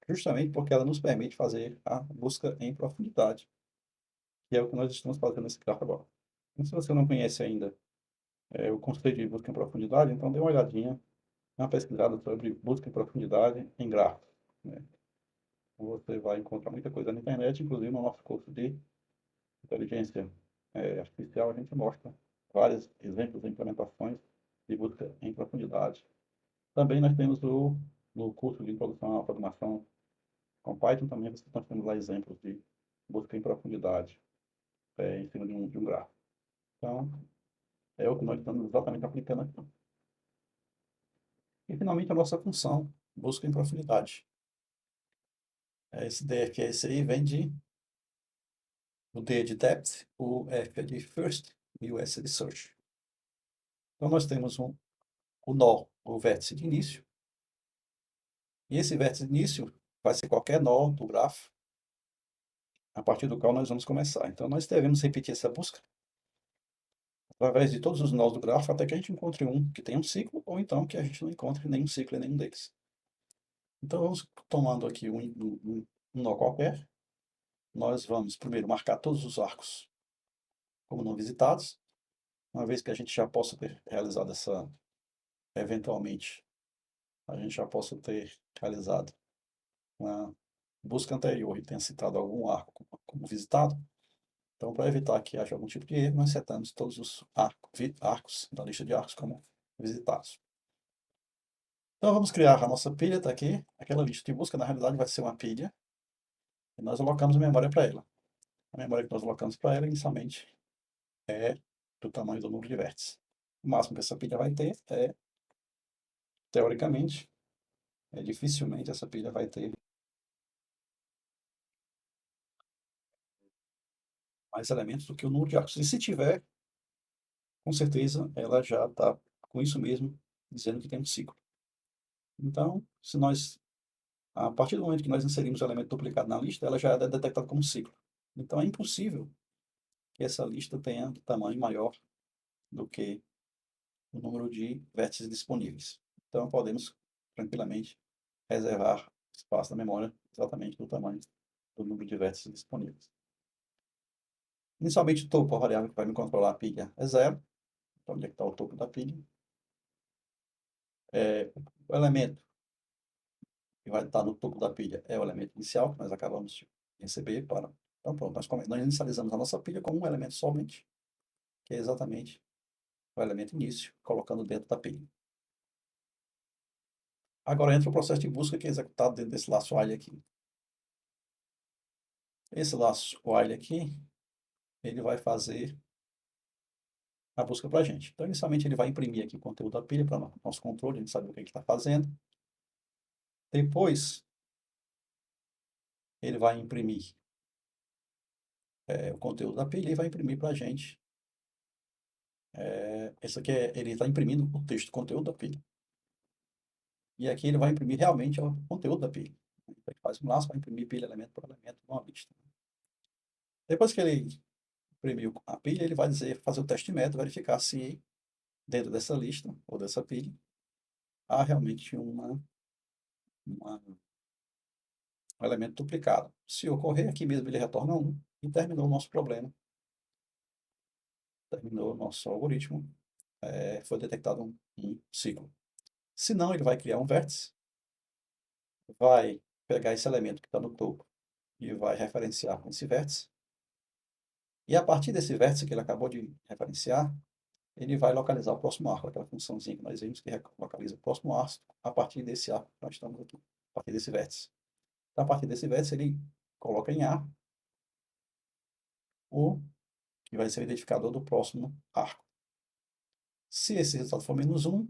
justamente porque ela nos permite fazer a busca em profundidade, que é o que nós estamos fazendo nesse grafo agora. Então, se você não conhece ainda o conceito de busca em profundidade, então dê uma olhadinha, uma pesquisada sobre busca em profundidade em grafos, né? Você vai encontrar muita coisa na internet, inclusive no nosso curso de inteligência artificial, a gente mostra vários exemplos de implementações de busca em profundidade. Também nós temos no curso de introdução à programação com Python, também nós temos lá exemplos de busca em profundidade em cima de um grafo. Então, é o que nós estamos exatamente aplicando aqui. E, finalmente, a nossa função, busca em profundidade. Esse D aqui, esse aí, vem o D é de depth, o F é de first e o S é de search. Então, nós temos o nó, o vértice de início, e esse vértice de início vai ser qualquer nó do grafo, a partir do qual nós vamos começar. Então, nós devemos repetir essa busca através de todos os nós do grafo até que a gente encontre um que tenha um ciclo, ou então que a gente não encontre nenhum ciclo em nenhum deles. Então, vamos tomando aqui um nó qualquer. Nós vamos primeiro marcar todos os arcos como não visitados, uma vez que a gente já possa ter realizado eventualmente, a gente já possa ter realizado uma busca anterior e tenha citado algum arco como visitado. Então, para evitar que haja algum tipo de erro, nós setamos todos os arcos da lista de arcos como visitados. Então, vamos criar a nossa pilha, está aqui. Aquela lista de busca, na realidade, vai ser uma pilha. E nós alocamos a memória para ela. A memória que nós alocamos para ela, inicialmente, é do tamanho do número de vértices. O máximo que essa pilha vai ter teoricamente, dificilmente essa pilha vai ter mais elementos do que o número de arcos. E se tiver, com certeza, ela já está com isso mesmo, dizendo que tem um ciclo. Então, a partir do momento que nós inserimos o elemento duplicado na lista, ela já é detectada como ciclo. Então, é impossível que essa lista tenha tamanho maior do que o número de vértices disponíveis. Então, podemos tranquilamente reservar espaço na memória exatamente do tamanho do número de vértices disponíveis. Inicialmente, o topo, a variável que vai me controlar a pilha, é zero. Então, onde é que está o topo da pilha? O elemento que vai estar no topo da pilha é o elemento inicial, que nós acabamos de receber para... Então, pronto, nós inicializamos a nossa pilha com um elemento somente, que é exatamente o elemento início, colocando dentro da pilha. Agora entra o processo de busca que é executado dentro desse laço while aqui. Esse laço while aqui, ele vai fazer a busca para a gente. Então, inicialmente, ele vai imprimir aqui o conteúdo da pilha para nosso controle, a gente sabe o que ele está fazendo. Depois, ele vai imprimir o conteúdo da pilha e vai imprimir para a gente. Esse aqui ele está imprimindo o texto, o conteúdo da pilha. E aqui ele vai imprimir realmente o conteúdo da pilha. Então, ele faz um laço para imprimir pilha elemento por elemento numa lista. Depois que ele imprimiu a pilha, ele vai fazer o teste de método, verificar se dentro dessa lista ou dessa pilha há realmente um elemento duplicado. Se ocorrer, aqui mesmo ele retorna 1 e terminou o nosso problema. Terminou o nosso algoritmo. Foi detectado um ciclo. Se não, ele vai criar um vértice, vai pegar esse elemento que está no topo e vai referenciar com esse vértice. E a partir desse vértice que ele acabou de referenciar, ele vai localizar o próximo arco, aquela funçãozinha que nós vimos que localiza o próximo arco a partir desse arco que nós estamos aqui, a partir desse vértice. Então, a partir desse vértice, ele coloca em A o que vai ser o identificador do próximo arco. Se esse resultado for -1,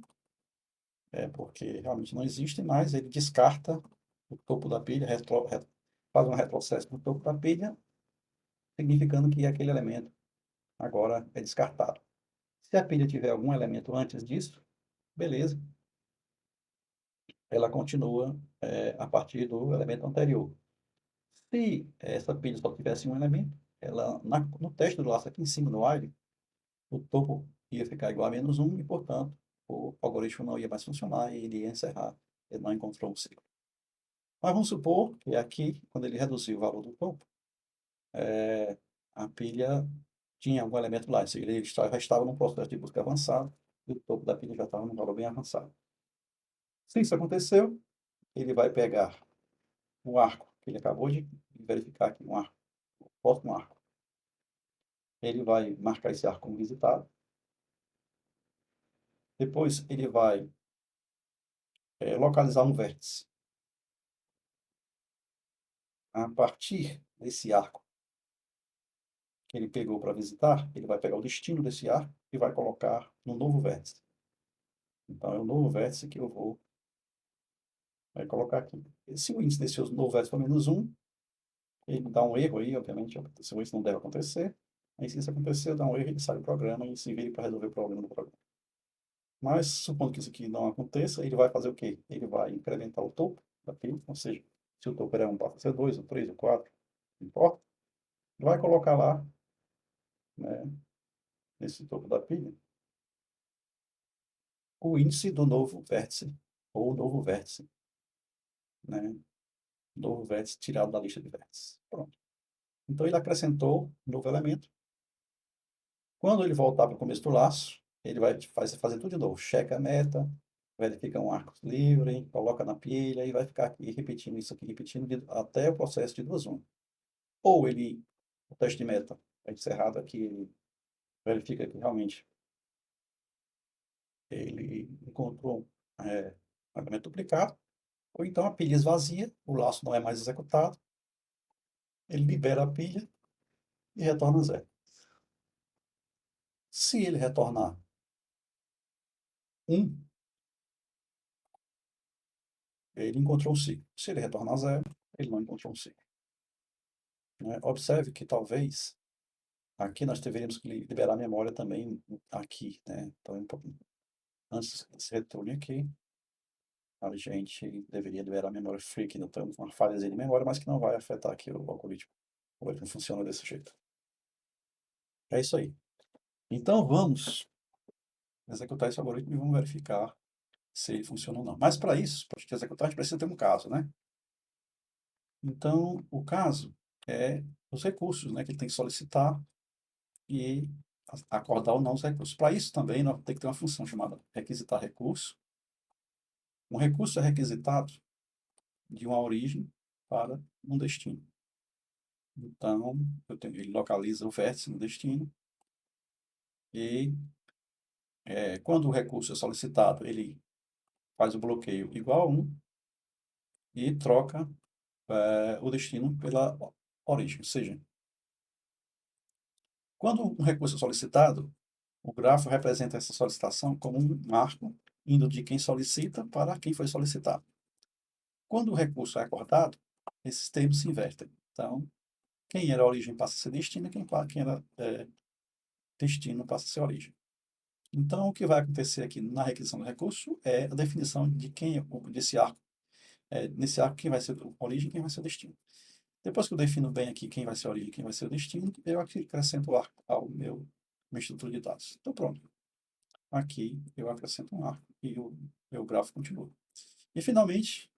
é porque realmente não existe mais, ele descarta o topo da pilha, faz um retrocesso no topo da pilha, significando que aquele elemento agora é descartado. Se a pilha tiver algum elemento antes disso, beleza, ela continua a partir do elemento anterior. Se essa pilha só tivesse um elemento, ela, no teste do laço aqui em cima no while, o topo ia ficar igual a -1 e, portanto, o algoritmo não ia mais funcionar e ele ia encerrar, ele não encontrou um ciclo. Mas vamos supor que aqui, quando ele reduziu o valor do topo, a pilha tinha algum elemento lá, ele já estava num processo de busca avançado e o topo da pilha já estava num valor bem avançado. Se isso aconteceu, ele vai pegar o arco que ele acabou de verificar aqui, um arco, o próximo arco. Ele vai marcar esse arco como visitado. Depois ele vai localizar um vértice. A partir desse arco que ele pegou para visitar, ele vai pegar o destino desse arco e vai colocar no novo vértice. Então, é o novo vértice que eu vou colocar aqui. Se o índice desse novo vértice for -1, ele dá um erro aí, obviamente, isso não deve acontecer. Aí, se isso acontecer, dá um erro, ele sai do programa e se vira para resolver o problema do programa. Mas, supondo que isso aqui não aconteça, ele vai fazer o quê? Ele vai incrementar o topo da pilha, ou seja, se o topo era 1, passa a ser 2, ou 3, ou 4, não importa. Ele vai colocar lá, né, nesse topo da pilha, o índice do novo vértice, ou o novo vértice, né? Novo vértice tirado da lista de vértices. Pronto. Então, ele acrescentou um novo elemento. Quando ele voltar para o começo do laço, ele vai fazer tudo de novo. Checa a meta, verifica um arco livre, coloca na pilha e vai ficar aqui repetindo isso aqui, repetindo até o processo de 2-1. Ou ele, o teste de meta é encerrado aqui, ele verifica que realmente ele encontrou um elemento duplicado, ou então a pilha esvazia, o laço não é mais executado, ele libera a pilha e retorna zero. Se ele retornar 1, ele encontrou um ciclo. Se ele retornar 0, ele não encontrou um ciclo. Né? Observe que talvez aqui nós deveríamos liberar a memória também aqui. Né? Então, antes desse retorno aqui, a gente deveria liberar a memória free, que não temos uma falha de memória, mas que não vai afetar aqui o algoritmo. O algoritmo funciona desse jeito. É isso aí. Então vamos executar esse algoritmo e vamos verificar se ele funciona ou não. Mas para isso, para a gente executar, a gente precisa ter um caso, né? Então, o caso é os recursos, né, que ele tem que solicitar e acordar ou não os recursos. Para isso também, nós temos que ter uma função chamada requisitar recurso. Um recurso é requisitado de uma origem para um destino. Então, ele localiza o vértice no destino e, quando o recurso é solicitado, ele faz o bloqueio igual a 1 e troca o destino pela origem. Ou seja, quando um recurso é solicitado, O grafo representa essa solicitação como um arco indo de quem solicita para quem foi solicitado. Quando o recurso é acordado, esses termos se invertem. Então, quem era origem passa a ser destino, quem era destino passa a ser origem. Então, o que vai acontecer aqui na requisição do recurso é a definição de quem é desse arco. Nesse arco, quem vai ser origem e quem vai ser destino. Depois que eu defino bem aqui quem vai ser a origem e quem vai ser o destino, eu aqui acrescento o arco ao minha estrutura de dados. Então, pronto. Aqui eu acrescento um arco e o meu gráfico continua. E, finalmente,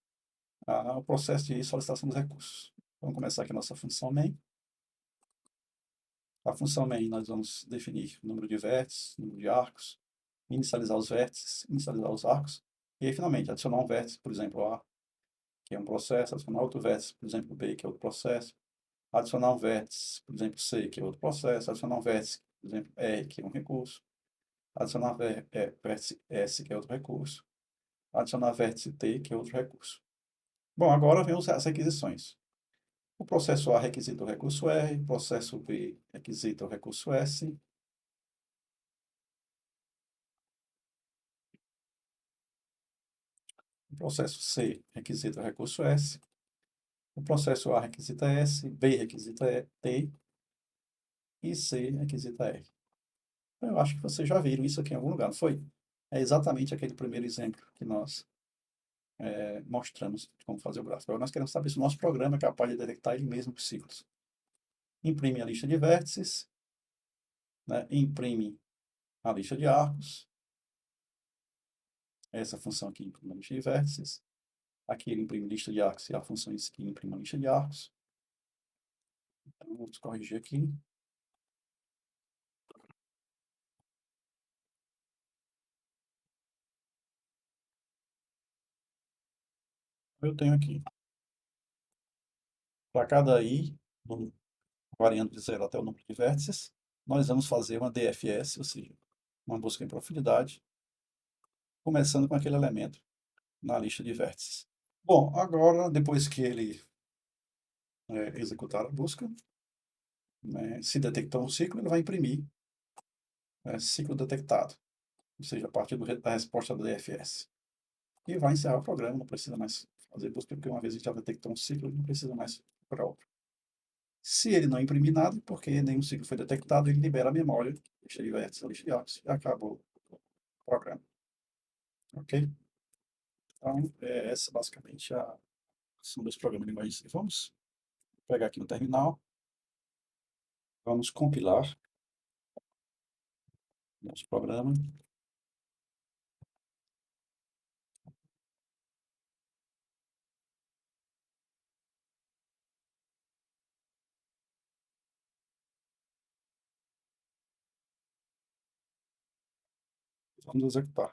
o processo de solicitação dos recursos. Vamos começar aqui a nossa função main. A função main nós vamos definir o número de vértices, número de arcos, inicializar os vértices, inicializar os arcos, e aí, finalmente, adicionar um vértice, por exemplo, A, que é um processo, adicionar outro vértice, por exemplo, B, que é outro processo, adicionar um vértice, por exemplo, C, que é outro processo, adicionar um vértice, por exemplo, R, que é um recurso, adicionar vértice S, que é outro recurso, adicionar vértice T, que é outro recurso. Bom, agora vem as requisições. O processo A requisita o recurso R, o processo B requisita o recurso S, o processo C requisita o recurso S, o processo A requisita S, B requisita T e C requisita R. Eu acho que vocês já viram isso aqui em algum lugar, não foi? É exatamente aquele primeiro exemplo que nós mostramos de como fazer o gráfico. Agora nós queremos saber se o nosso programa é capaz de detectar ele mesmo por ciclos. Imprime a lista de vértices, né? Imprime a lista de arcos, essa função aqui imprime a lista de vértices, aqui ele imprime lista de arcos e a função em si imprime a lista de arcos. Então, vamos corrigir aqui. Eu tenho aqui, para cada i, variando de 0 até o número de vértices, nós vamos fazer uma DFS, ou seja, uma busca em profundidade, começando com aquele elemento na lista de vértices. Bom, agora, depois que ele executar a busca, né, se detectar um ciclo, ele vai imprimir ciclo detectado, ou seja, a partir da resposta do DFS. E vai encerrar o programa, não precisa mais fazer busca, porque uma vez que já detectou um ciclo, não precisa mais procurar outro. Se ele não imprimir nada, porque nenhum ciclo foi detectado, ele libera a memória, lista de vértices, lista de arcos, e acabou o programa. Ok? Então, essa basicamente a são dos programas de linguagem. Vamos pegar aqui no terminal, vamos compilar nosso programa. Vamos executar.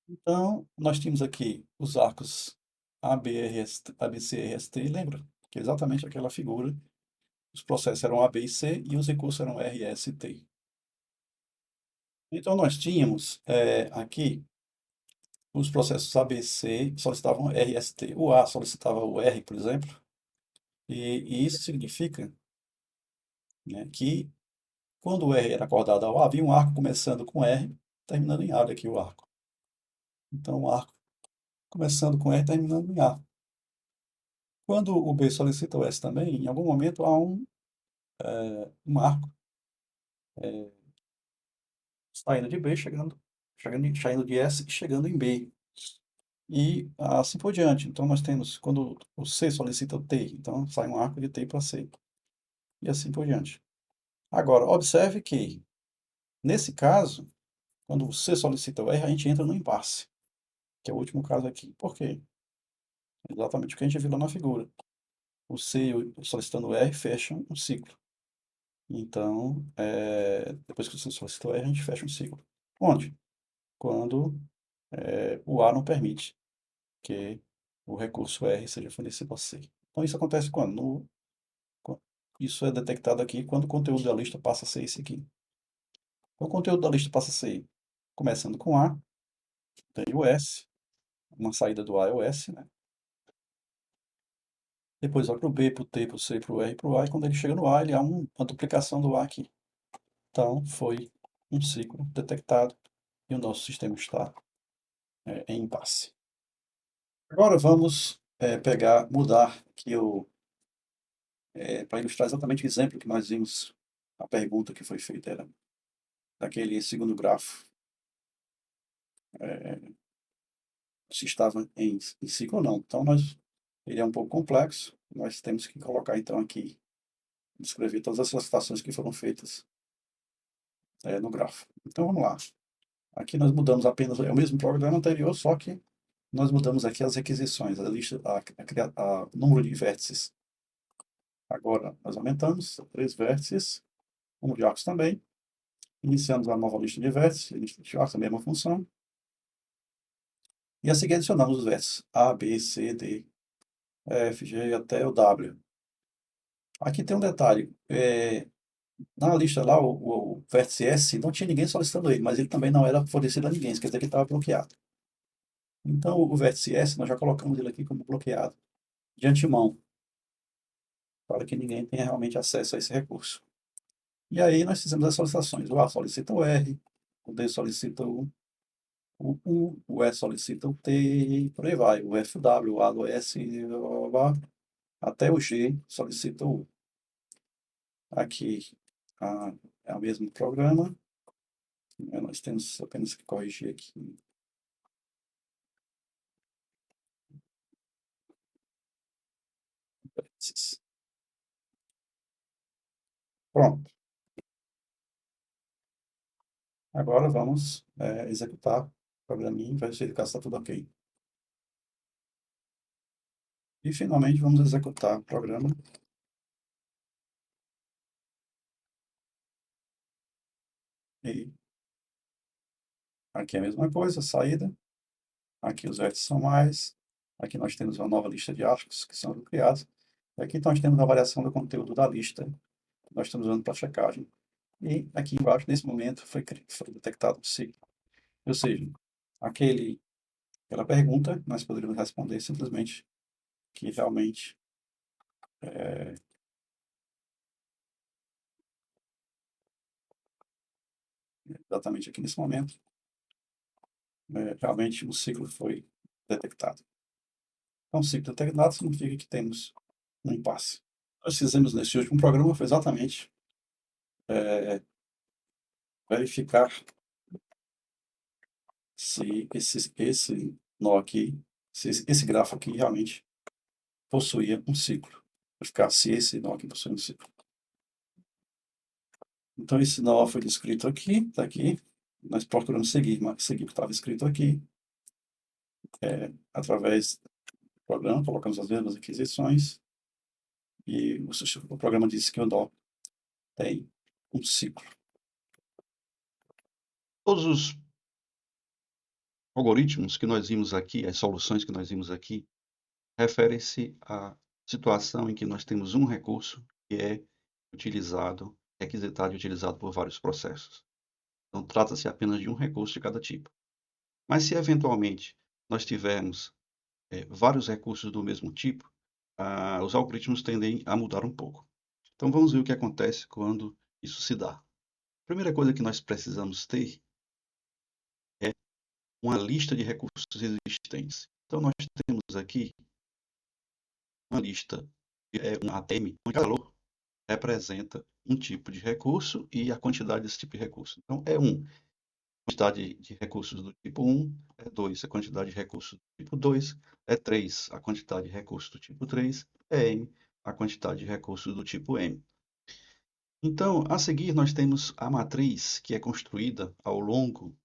Então, nós tínhamos aqui os arcos ABRST, ABCRST, lembra? Que é exatamente aquela figura. Os processos eram A, B e C e os recursos eram R, S e T. Então, nós tínhamos aqui os processos A, B e C solicitavam R, S, T. O A solicitava o R, por exemplo, e isso significa, né, que quando o R era acordado ao A, havia um arco começando com R, terminando em A aqui o arco. Então, o arco começando com R, terminando em A. Quando o B solicita o S também, em algum momento há um arco saindo de B, saindo de S e chegando em B. E assim por diante. Então, nós temos, quando o C solicita o T, então sai um arco de T para C. E assim por diante. Agora, observe que, nesse caso, quando o C solicita o R, a gente entra no impasse, que é o último caso aqui. Por quê? Exatamente o que a gente viu lá na figura. O C solicitando o R fecham um ciclo. Então, depois que você solicitou R, a gente fecha um ciclo. Onde? Quando o A não permite que o recurso R seja fornecido a C. Então, isso acontece quando? Isso é detectado aqui quando o conteúdo da lista passa a ser esse aqui. Então, o conteúdo da lista passa a ser, começando com A, tem o S, uma saída do A é o S, né? depois vai para o B, para o T, para o C, para o R, para o A, e quando ele chega no A, ele há uma duplicação do A aqui. Então, foi um ciclo detectado e o nosso sistema está em impasse. Agora vamos mudar aqui para ilustrar exatamente o exemplo que nós vimos, a pergunta que foi feita era daquele segundo grafo, se estava em ciclo ou não. Então, ele é um pouco complexo, nós temos que colocar então aqui, descrever todas essas situações que foram feitas no grafo. Então, vamos lá. Aqui nós mudamos apenas, é o mesmo programa anterior, só que nós mudamos aqui as requisições, a lista, o número de vértices. Agora, nós aumentamos 3 vértices, o número de arcos também. Iniciamos a nova lista de vértices, lista de arcos, a mesma função. E a seguir adicionamos os vértices A, B, C, D, E, F, G até o W. Aqui tem um detalhe. Na lista lá, o vértice S, não tinha ninguém solicitando ele, mas ele também não era fornecido a ninguém, isso quer dizer que ele estava bloqueado. Então, o vértice S, nós já colocamos ele aqui como bloqueado, de antemão, para que ninguém tenha realmente acesso a esse recurso. E aí nós fizemos as solicitações. O A solicita o R, o D solicita o U, o E solicita o T, e por aí vai. O FW, o A do S, blá, blá, blá, até o G solicita o U. Aqui é o mesmo programa. Nós temos apenas que corrigir aqui. Pronto. Agora vamos executar o programinha, verificar se está tudo ok. E finalmente vamos executar o programa. E aqui é a mesma coisa, saída. Aqui os vértices são mais. Aqui nós temos uma nova lista de arcos que são criados. E aqui nós temos a variação do conteúdo da lista que nós estamos usando para checagem. E aqui embaixo, nesse momento, foi detectado o ciclo. Ou seja, aquela pergunta, nós poderíamos responder simplesmente que realmente é, exatamente aqui nesse momento, realmente o ciclo foi detectado. Então, ciclo detectado significa que temos um impasse. Nós fizemos nesse último programa foi exatamente verificar se esse nó aqui, se esse grafo aqui realmente possuía um ciclo. Verificar se esse nó aqui possui um ciclo. Então, esse nó foi descrito aqui, está aqui. Nós procuramos seguir o que estava escrito aqui, através do programa, colocamos as mesmas aquisições, e o programa disse que o nó tem um ciclo. Todos os algoritmos que nós vimos aqui, as soluções que nós vimos aqui, referem-se à situação em que nós temos um recurso que é utilizado, requisitado e utilizado por vários processos. Então, trata-se apenas de um recurso de cada tipo. Mas se eventualmente nós tivermos vários recursos do mesmo tipo, os algoritmos tendem a mudar um pouco. Então, vamos ver o que acontece quando isso se dá. A primeira coisa que nós precisamos ter é uma lista de recursos existentes. Então, nós temos aqui uma lista, um ATM, onde cada valor representa um tipo de recurso e a quantidade desse tipo de recurso. Então, é 1, a quantidade de recursos do tipo 1, é 2, a quantidade de recursos do tipo 2, é 3, a quantidade de recursos do tipo 3, é M, a quantidade de recursos do tipo M. Então, a seguir, nós temos a matriz que é construída ao longo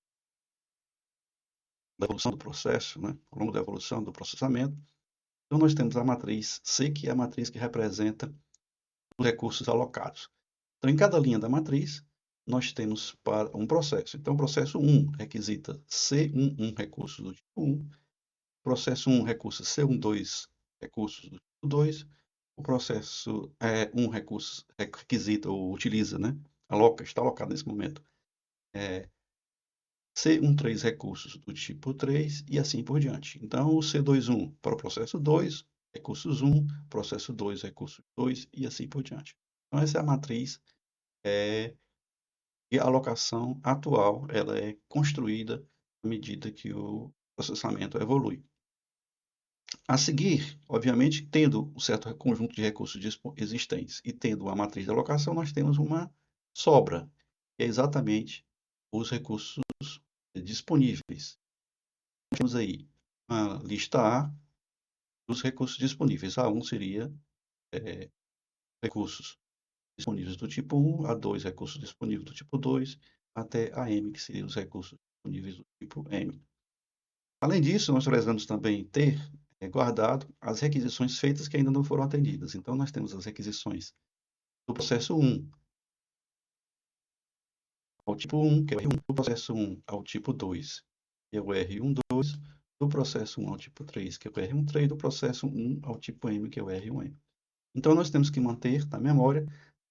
da evolução do processo, né? Ao longo da evolução do processamento. Então, nós temos a matriz C, que é a matriz que representa os recursos alocados. Então, em cada linha da matriz, nós temos para um processo. Então, o processo 1 requisita C11 recursos do tipo 1, processo 1 recurso C12 recursos do tipo 2, o processo 1 recurso requisita ou utiliza, né? Está alocado nesse momento, C13 recursos do tipo 3 e assim por diante. Então, o C21 para o processo 2 recursos 1, processo 2, recurso 2 e assim por diante. Então, essa é a matriz e a alocação atual, ela é construída à medida que o processamento evolui. A seguir, obviamente, tendo um certo conjunto de recursos existentes e tendo uma matriz de alocação, nós temos uma sobra, que é exatamente os recursos disponíveis. Temos aí a lista A dos recursos disponíveis. A1 seria recursos disponíveis do tipo 1, A2 recursos disponíveis do tipo 2, até a M, que seriam os recursos disponíveis do tipo M. Além disso, nós precisamos também ter guardado as requisições feitas que ainda não foram atendidas. Então, nós temos as requisições do processo 1 ao tipo 1, que é o R1, do processo 1 ao tipo 2, que é o R12, do processo 1 ao tipo 3, que é o R13, do processo 1 ao tipo M, que é o R1M. Então, nós temos que manter na memória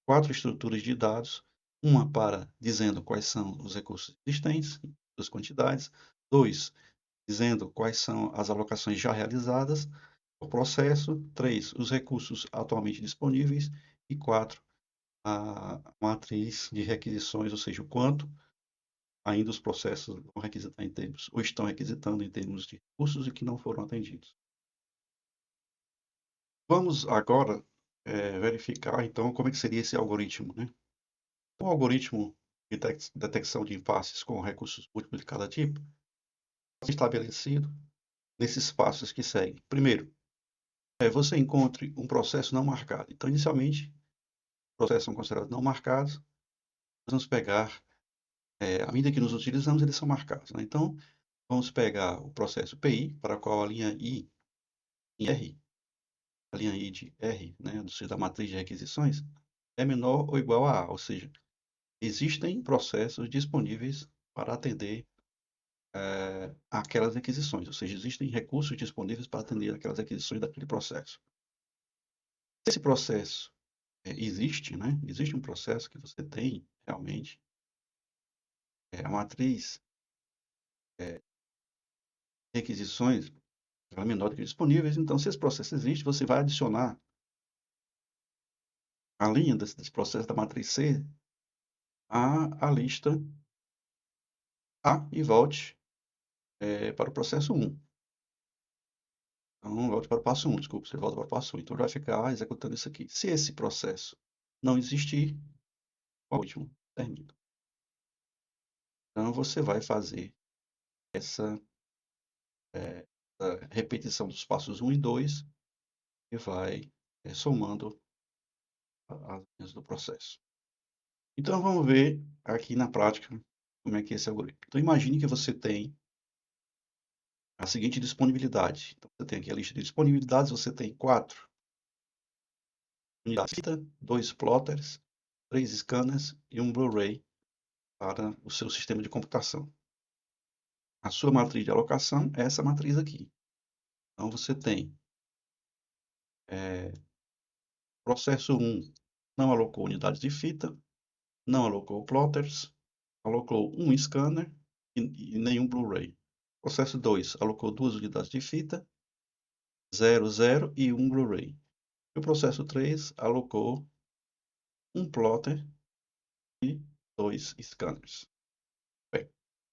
4 estruturas de dados, uma para dizendo quais são os recursos existentes, as quantidades, 2, dizendo quais são as alocações já realizadas por processo, 3, os recursos atualmente disponíveis e 4, a matriz de requisições, ou seja, o quanto ainda os processos vão requisitar em termos, ou estão requisitando em termos de recursos e que não foram atendidos. Vamos agora verificar, então, como é que seria esse algoritmo, né? O algoritmo de detecção de impasses com recursos múltiplos de cada tipo é estabelecido nesses passos que seguem. Primeiro, você encontre um processo não marcado. Então, inicialmente, processos são considerados não marcados. Nós vamos pegar, à medida que nos utilizamos, eles são marcados, né? Então, vamos pegar o processo PI, para o qual a linha I em R, a linha I de R, né, da matriz de requisições, é menor ou igual a A, ou seja, existem processos disponíveis para atender aquelas requisições, ou seja, existem recursos disponíveis para atender aquelas requisições daquele processo. Se esse processo existe, né, existe um processo que você tem realmente, a matriz de requisições ela é menor do que disponíveis, então se esse processo existe, você vai adicionar a linha desse processo da matriz C à lista A e volte para o processo 1. Então, volte para o passo 1, desculpa, você volta para o passo 1. Então, vai ficar executando isso aqui. Se esse processo não existir, o último termina. Então, você vai fazer essa, essa repetição dos passos 1 e 2 e vai somando as linhas do processo. Então, vamos ver aqui na prática como é que é esse algoritmo. Então, imagine que você tem a seguinte disponibilidade. Então, você tem aqui a lista de disponibilidades, você tem 4 unidades de fita, 2 plotters, 3 scanners e um Blu-ray para o seu sistema de computação. A sua matriz de alocação é essa matriz aqui. Então, você tem processo 1 não alocou unidades de fita, não alocou plotters, alocou um scanner e nenhum Blu-ray. Processo 2 alocou 2 unidades de fita, 0, 0 e um Blu-ray. E o processo 3 alocou um plotter e 2 scanners. Bem,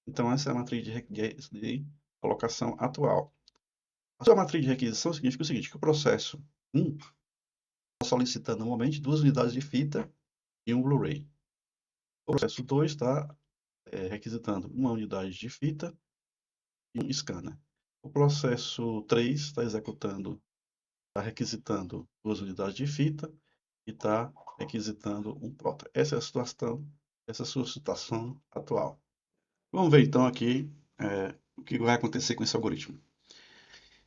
então essa é a matriz de alocação atual. A sua matriz de requisição significa o seguinte, que o processo 1 está solicitando normalmente 2 unidades de fita e um Blu-ray. O processo 2 está requisitando uma unidade de fita e um scanner. O processo 3 está requisitando 2 unidades de fita e está requisitando um plotter. Essa é a situação, essa é a sua situação atual. Vamos ver então aqui o que vai acontecer com esse algoritmo.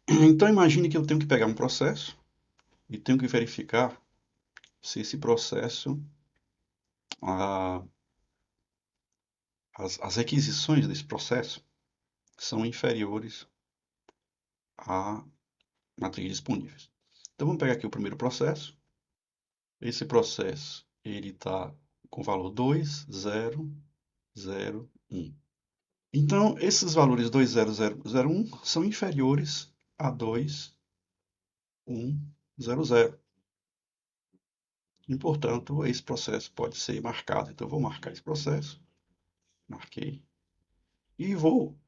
Então imagine que eu tenho que pegar um processo e tenho que verificar se esse processo, as requisições desse processo são inferiores à matriz disponíveis. Então vamos pegar aqui o primeiro processo. Esse processo ele está com valor 2, 0, 0, 1. Então esses valores 2, 0, 0, 0, 1 são inferiores a 2, 100. E, portanto, esse processo pode ser marcado. Então, eu vou marcar esse processo. Marquei. E vou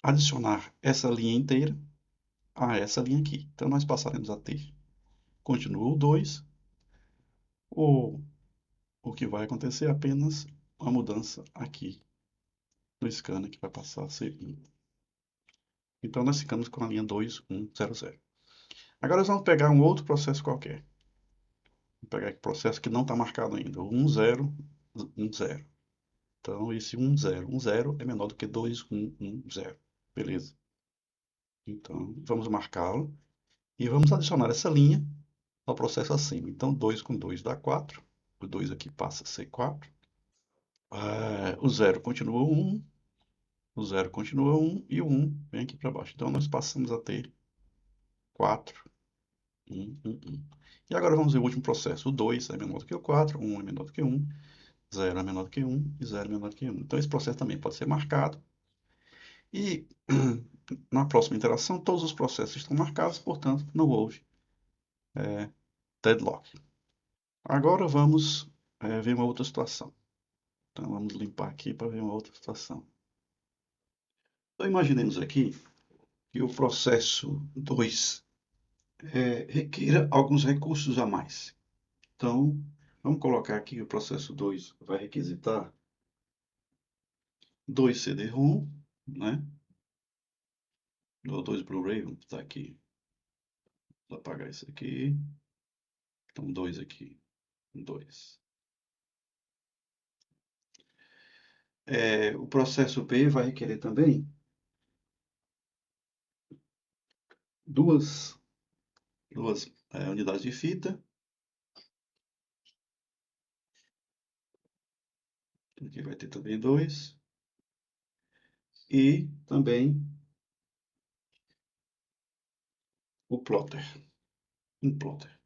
adicionar essa linha inteira a essa linha aqui. Então, nós passaremos a ter. Continua o 2. O que vai acontecer é apenas uma mudança aqui no scanner, que vai passar a ser 1. Então, nós ficamos com a linha 2100. Agora, nós vamos pegar um outro processo qualquer. Vou pegar aqui o processo que não está marcado ainda. O 1010. Então, esse 1010 é menor do que 2110. Beleza. Então, vamos marcá-lo. E vamos adicionar essa linha ao processo acima. Então, 2 com 2 dá 4. O 2 aqui passa a ser 4. O 0 continua 1. O 0 continua 1. E o 1 vem aqui para baixo. Então, nós passamos a ter 4, 1, 1, 1. E agora vamos ver o último processo. O 2 é menor do que o 4. 1 é menor do que 1. 0 é menor do que 1 e 0 é menor do que 1. Então, esse processo também pode ser marcado. E na próxima interação, todos os processos estão marcados, portanto, não houve deadlock. Agora vamos ver uma outra situação. Então, vamos limpar aqui para ver uma outra situação. Então, imaginemos aqui que o processo 2 requeira alguns recursos a mais. Então, vamos colocar aqui que o processo 2 vai requisitar 2 CD-ROM, né? Ou 2 Blu-ray, vamos botar aqui. Vou apagar isso aqui. Então, 2 aqui. 2. O processo B vai requerer também duas unidades de fita. Aqui vai ter também 2. E também o plotter. Um plotter.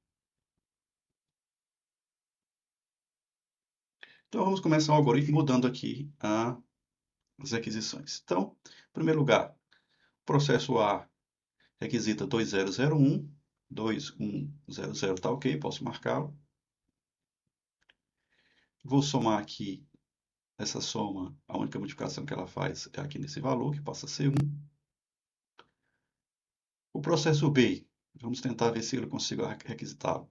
Então, vamos começar o algoritmo mudando aqui as requisições. Então, em primeiro lugar, o processo A requisita 2001, 2100 está ok, posso marcá-lo. Vou somar aqui essa soma, a única modificação que ela faz é aqui nesse valor, que passa a ser 1. O processo B, vamos tentar ver se eu consigo requisitar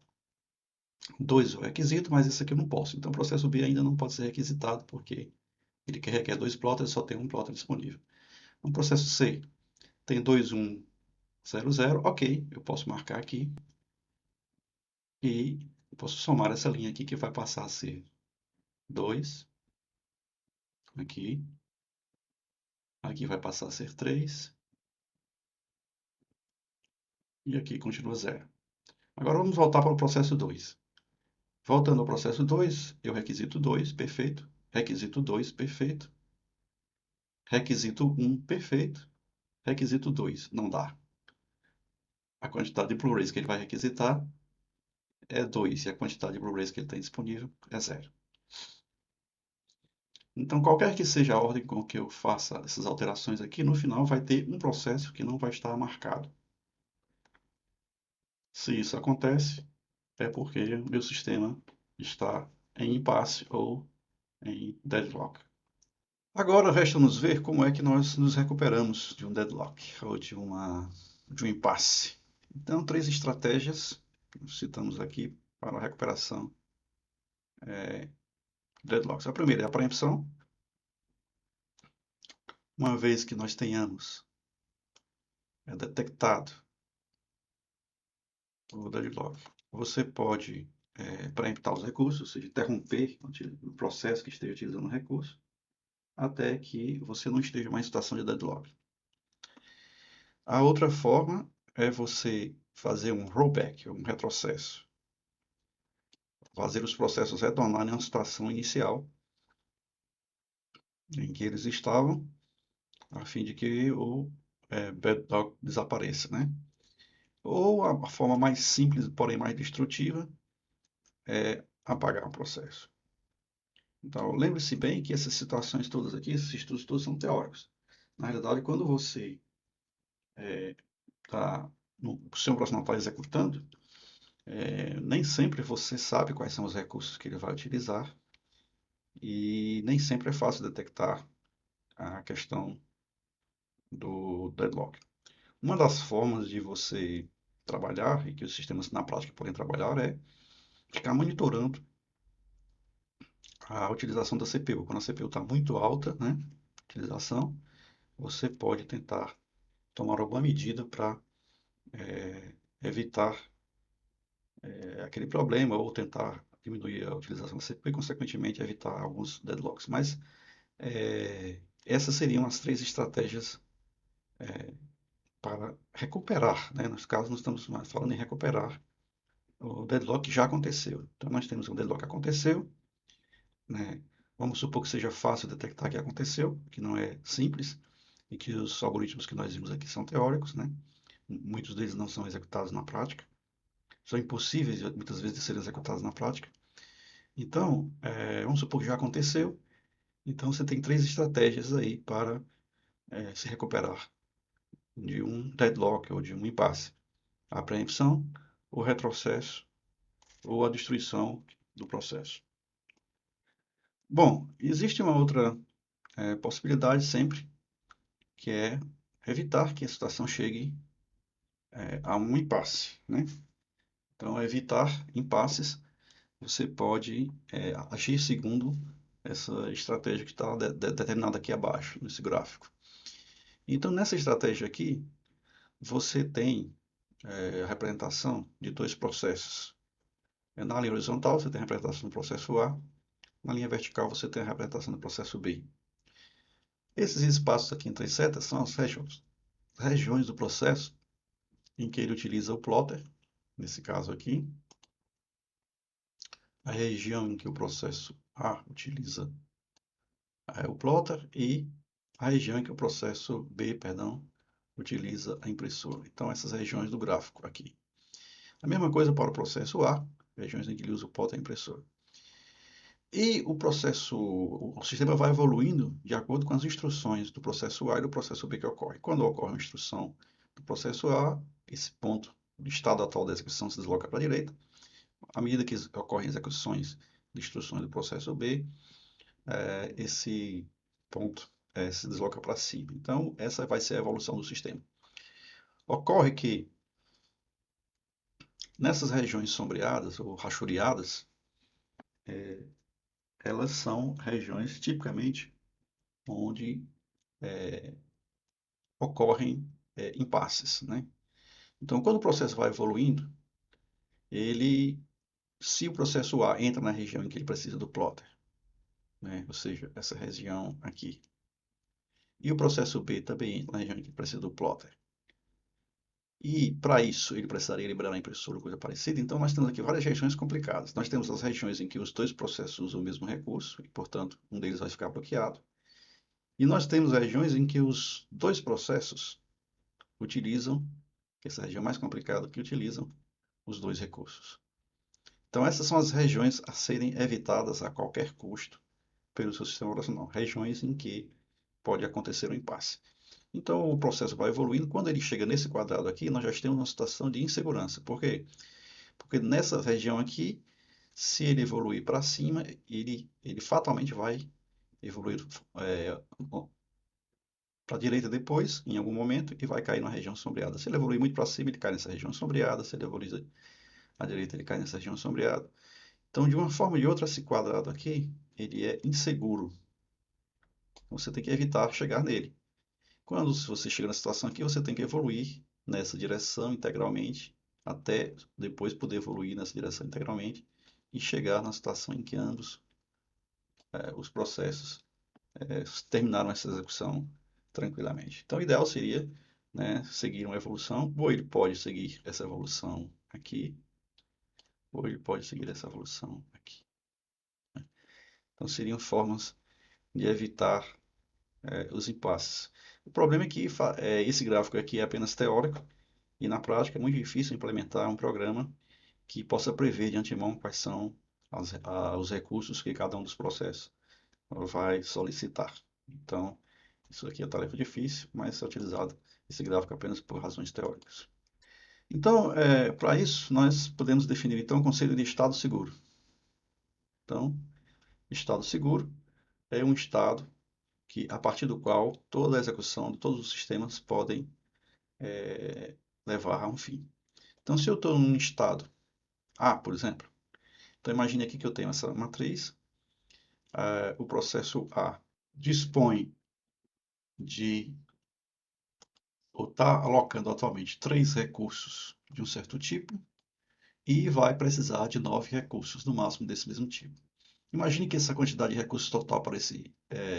2 o requisito, mas esse aqui eu não posso. Então, o processo B ainda não pode ser requisitado, porque ele requer 2 plotters, só tem um plotter disponível. No processo C, tem 2100, ok, eu posso marcar aqui. E eu posso somar essa linha aqui, que vai passar a ser 2. Aqui. Aqui vai passar a ser 3. E aqui continua 0. Agora vamos voltar para o processo 2. Voltando ao processo 2, eu requisito 2, perfeito. Requisito 2, perfeito. Requisito 1, perfeito. Requisito 2, não dá. A quantidade de Blu-rays que ele vai requisitar é 2 e a quantidade de Blu-rays que ele tem disponível é 0. Então, qualquer que seja a ordem com que eu faça essas alterações aqui, no final vai ter um processo que não vai estar marcado. Se isso acontece, é porque o meu sistema está em impasse ou em deadlock. Agora resta-nos ver como é que nós nos recuperamos de um deadlock ou de um impasse. Então, 3 estratégias que citamos aqui para a recuperação de deadlocks. A primeira é a preempção. Uma vez que nós tenhamos detectado o deadlock, você pode preemptar os recursos, ou seja, interromper o processo que esteja utilizando o recurso, até que você não esteja mais em situação de deadlock. A outra forma é você fazer um rollback, um retrocesso. Fazer os processos retornarem à situação inicial em que eles estavam, a fim de que o deadlock desapareça, né? Ou a forma mais simples, porém mais destrutiva, é apagar o processo. Então, lembre-se bem que essas situações todas aqui, esses estudos todos são teóricos. Na realidade, quando você está o sistema operacional está executando, nem sempre você sabe quais são os recursos que ele vai utilizar e nem sempre é fácil detectar a questão do deadlock. Uma das formas de você trabalhar e que os sistemas na prática podem trabalhar é ficar monitorando a utilização da CPU. Quando a CPU está muito alta, né, utilização, você pode tentar tomar alguma medida para evitar aquele problema ou tentar diminuir a utilização da CPU e, consequentemente, evitar alguns deadlocks. Mas essas seriam as três estratégias para recuperar, né? Nos casos, nós estamos falando em recuperar o deadlock que já aconteceu. Então, nós temos um deadlock que aconteceu, né? Vamos supor que seja fácil detectar que aconteceu, que não é simples, e que os algoritmos que nós vimos aqui são teóricos, né? Muitos deles não são executados na prática, são impossíveis muitas vezes de serem executados na prática. Então, vamos supor que já aconteceu, então você tem três estratégias aí para se recuperar de um deadlock ou de um impasse: a preempção, o retrocesso ou a destruição do processo. Bom, existe uma outra possibilidade sempre, que é evitar que a situação chegue a um impasse, né? Então, evitar impasses, você pode agir segundo essa estratégia que está determinada aqui abaixo, nesse gráfico. Então, nessa estratégia aqui, você tem a representação de dois processos. Na linha horizontal, você tem a representação do processo A, na linha vertical, você tem a representação do processo B. Esses espaços aqui entre as setas são as regiões do processo em que ele utiliza o plotter, nesse caso aqui, a região em que o processo A utiliza o plotter e a região em que o processo B, perdão, utiliza a impressora. Então, essas regiões do gráfico aqui. A mesma coisa para o processo A, regiões em que ele usa o plotter e a impressora. E o sistema vai evoluindo de acordo com as instruções do processo A e do processo B que ocorre. Quando ocorre uma instrução do processo A, esse ponto do estado atual da execução se desloca para a direita. À medida que ocorrem execuções de instruções do processo B, esse ponto se desloca para cima. Então, essa vai ser a evolução do sistema. Ocorre que nessas regiões sombreadas ou rachuriadas, elas são regiões tipicamente onde ocorrem impasses, né? Então, quando o processo vai evoluindo, se o processo A entra na região em que ele precisa do plotter, né? Ou seja, essa região aqui, e o processo B também entra na região em que ele precisa do plotter, e para isso ele precisaria liberar a impressora ou coisa parecida, então nós temos aqui várias regiões complicadas. Nós temos as regiões em que os dois processos usam o mesmo recurso, e portanto um deles vai ficar bloqueado. E nós temos regiões em que os dois processos utilizam, essa região mais complicada, que utilizam os dois recursos. Então, essas são as regiões a serem evitadas a qualquer custo pelo seu sistema operacional. Regiões em que pode acontecer um impasse. Então, o processo vai evoluindo. Quando ele chega nesse quadrado aqui, nós já temos uma situação de insegurança. Por quê? Porque nessa região aqui, se ele evoluir para cima, ele fatalmente vai evoluir para a direita depois, em algum momento, e vai cair na região sombreada. Se ele evoluir muito para cima, ele cai nessa região sombreada. Se ele evoluir à direita, ele cai nessa região sombreada. Então, de uma forma ou de outra, esse quadrado aqui, ele é inseguro. Então, você tem que evitar chegar nele. Quando você chega na situação aqui, você tem que evoluir nessa direção integralmente, até depois poder evoluir nessa direção integralmente e chegar na situação em que ambos os processos terminaram essa execução tranquilamente. Então, o ideal seria, né, seguir uma evolução, ou ele pode seguir essa evolução aqui, ou ele pode seguir essa evolução aqui. Então, seriam formas de evitar os impasses. O problema é que esse gráfico aqui é apenas teórico e na prática é muito difícil implementar um programa que possa prever de antemão quais são os recursos que cada um dos processos vai solicitar. Então, isso aqui é tarefa difícil, mas é utilizado esse gráfico apenas por razões teóricas. Então, para isso, nós podemos definir então o conceito de estado seguro. Então, estado seguro é um estado que, a partir do qual toda a execução de todos os sistemas podem levar a um fim. Então, se eu estou num estado A, por exemplo, então imagine aqui que eu tenho essa matriz, o processo A dispõe de, ou está alocando atualmente 3 recursos de um certo tipo e vai precisar de 9 recursos no máximo desse mesmo tipo. Imagine que essa quantidade de recursos total para esse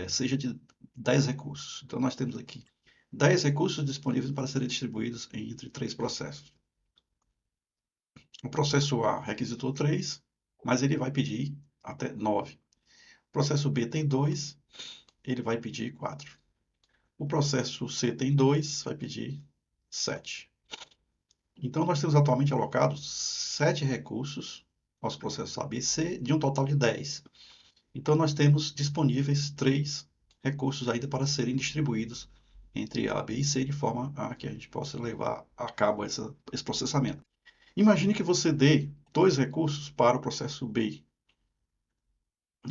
seja de 10 recursos. Então nós temos aqui 10 recursos disponíveis para serem distribuídos entre 3 processos. O processo A requisitou 3, mas ele vai pedir até 9. O processo B tem 2, ele vai pedir 4. O processo C tem 2, vai pedir 7. Então nós temos atualmente alocados 7 recursos aos processos A, B e C, de um total de 10. Então nós temos disponíveis 3 recursos ainda para serem distribuídos entre A, B e C, de forma a que a gente possa levar a cabo esse processamento. Imagine que você dê 2 recursos para o processo B.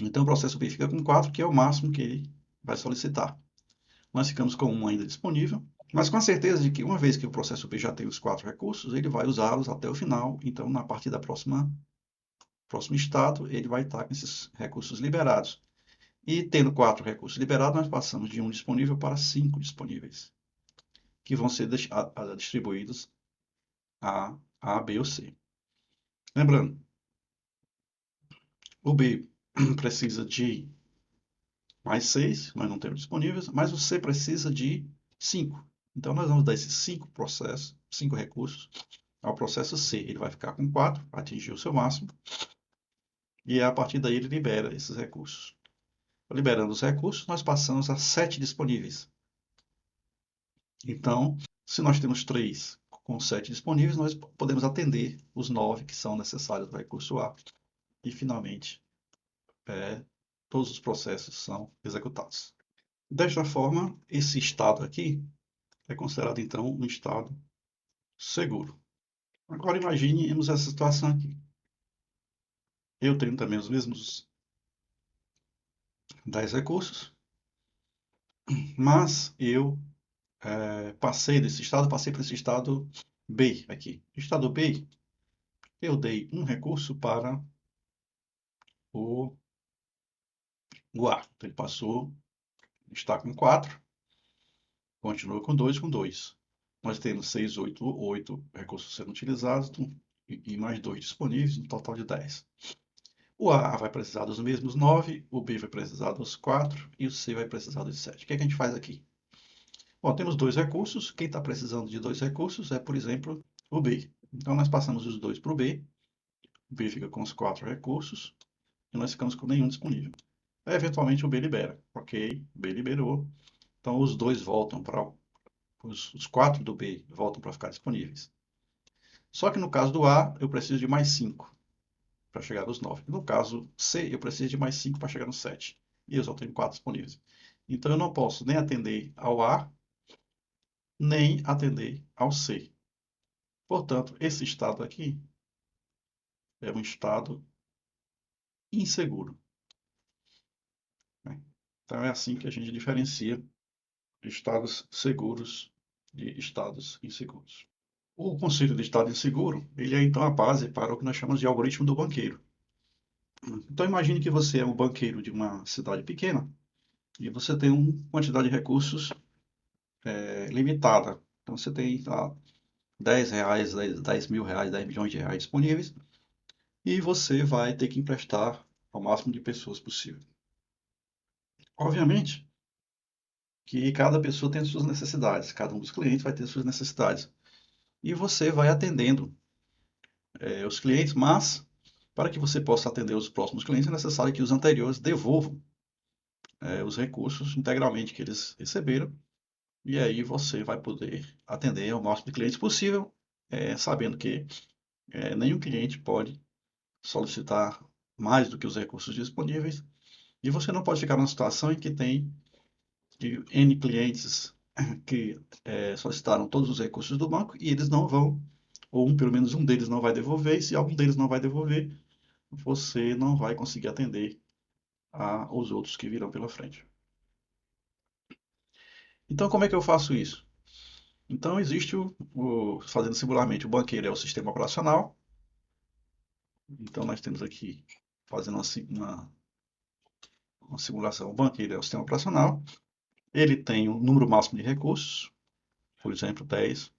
Então o processo B fica com 4, que é o máximo que ele vai solicitar. Nós ficamos com 1 ainda disponível, mas com a certeza de que uma vez que o processo B já tem os 4 recursos, ele vai usá-los até o final. Então, na partir da próximo estado, ele vai estar com esses recursos liberados. E tendo 4 recursos liberados, nós passamos de 1 disponível para 5 disponíveis, que vão ser distribuídos a A, B ou C. Lembrando, o B precisa de mais 6, nós não temos disponíveis, mas o C precisa de 5. Então, nós vamos dar esses 5 processos, 5 recursos ao processo C. Ele vai ficar com 4, atingir o seu máximo, e a partir daí ele libera esses recursos. Liberando os recursos, nós passamos a 7 disponíveis. Então, se nós temos 3 com 7 disponíveis, nós podemos atender os 9 que são necessários para o recurso A. E, finalmente, todos os processos são executados. Desta forma, esse estado aqui é considerado, então, um estado seguro. Agora, imaginemos essa situação aqui. Eu tenho também os mesmos 10 recursos, mas eu passei desse estado, passei para esse estado B aqui. No estado B, eu dei um recurso para o A. Então, ele passou, está com 4, continua com 2, com 2. Nós temos 6, 8 recursos sendo utilizados e mais 2 disponíveis, um total de 10. O A vai precisar dos mesmos 9, o B vai precisar dos 4 e o C vai precisar dos 7. O que é que a gente faz aqui? Bom, temos 2 recursos. Quem está precisando de 2 recursos é, por exemplo, o B. Então, nós passamos os 2 para o B. O B fica com os 4 recursos e nós ficamos com nenhum disponível. Eventualmente, o B libera. Ok, o B liberou. Então, os 2 voltam para... Os 4 do B voltam para ficar disponíveis. Só que no caso do A, eu preciso de mais 5 para chegar aos 9. No caso C, eu preciso de mais 5 para chegar no 7. E eu só tenho 4 disponíveis. Então, eu não posso nem atender ao A, nem atender ao C. Portanto, esse estado aqui é um estado inseguro, né? Então, é assim que a gente diferencia estados seguros de estados inseguros. O conceito de estado inseguro, ele é então a base para o que nós chamamos de algoritmo do banqueiro. Então, imagine que você é um banqueiro de uma cidade pequena e você tem uma quantidade de recursos limitada. Então, você tem tá, 10 reais, 10 mil reais, 10 milhões de reais disponíveis e você vai ter que emprestar ao máximo de pessoas possível. Obviamente que cada pessoa tem suas necessidades, cada um dos clientes vai ter suas necessidades. E você vai atendendo os clientes, mas para que você possa atender os próximos clientes é necessário que os anteriores devolvam os recursos integralmente que eles receberam. E aí você vai poder atender ao máximo de clientes possível, sabendo que nenhum cliente pode solicitar mais do que os recursos disponíveis. E você não pode ficar numa situação em que tem N clientes que solicitaram todos os recursos do banco e eles não vão ou pelo menos um deles não vai devolver, e se algum deles não vai devolver, você não vai conseguir atender aos outros que virão pela frente. Então, como é que eu faço isso? Então, existe fazendo singularmente, o banqueiro é o sistema operacional. Então, nós temos aqui, fazendo uma simulação, o banqueiro é o sistema operacional. Ele tem um número máximo de recursos, por exemplo, 10.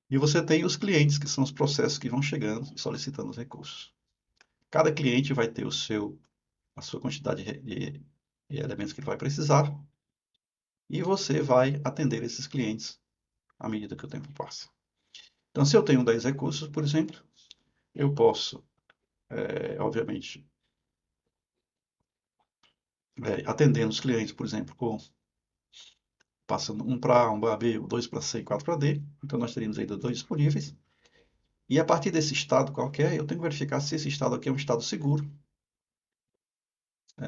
E você tem os clientes, que são os processos que vão chegando e solicitando os recursos. Cada cliente vai ter a sua quantidade de elementos que ele vai precisar, e você vai atender esses clientes à medida que o tempo passa. Então, se eu tenho 10 recursos, por exemplo, eu posso, obviamente, atendendo os clientes, por exemplo, passando um para A, um para B, 2 para C e 4 para D. Então, nós teríamos ainda 2 disponíveis. E a partir desse estado qualquer, eu tenho que verificar se esse estado aqui é um estado seguro,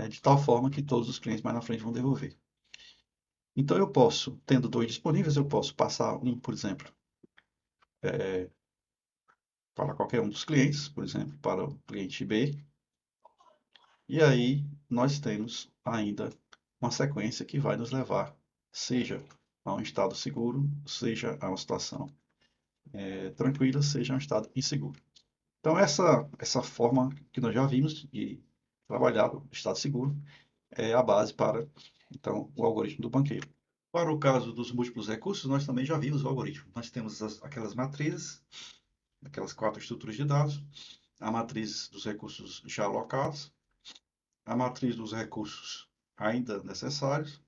de tal forma que todos os clientes mais na frente vão devolver. Então, eu posso, tendo 2 disponíveis, eu posso passar um, por exemplo, para qualquer um dos clientes, por exemplo, para o cliente B. E aí nós temos ainda uma sequência que vai nos levar, seja a um estado seguro, seja a uma situação tranquila, seja a um estado inseguro. Então, essa forma que nós já vimos de trabalhar o estado seguro é a base para, então, o algoritmo do banqueiro. Para o caso dos múltiplos recursos, nós também já vimos o algoritmo. Nós temos aquelas matrizes, aquelas 4 estruturas de dados, a matriz dos recursos já alocados, a matriz dos recursos ainda necessários,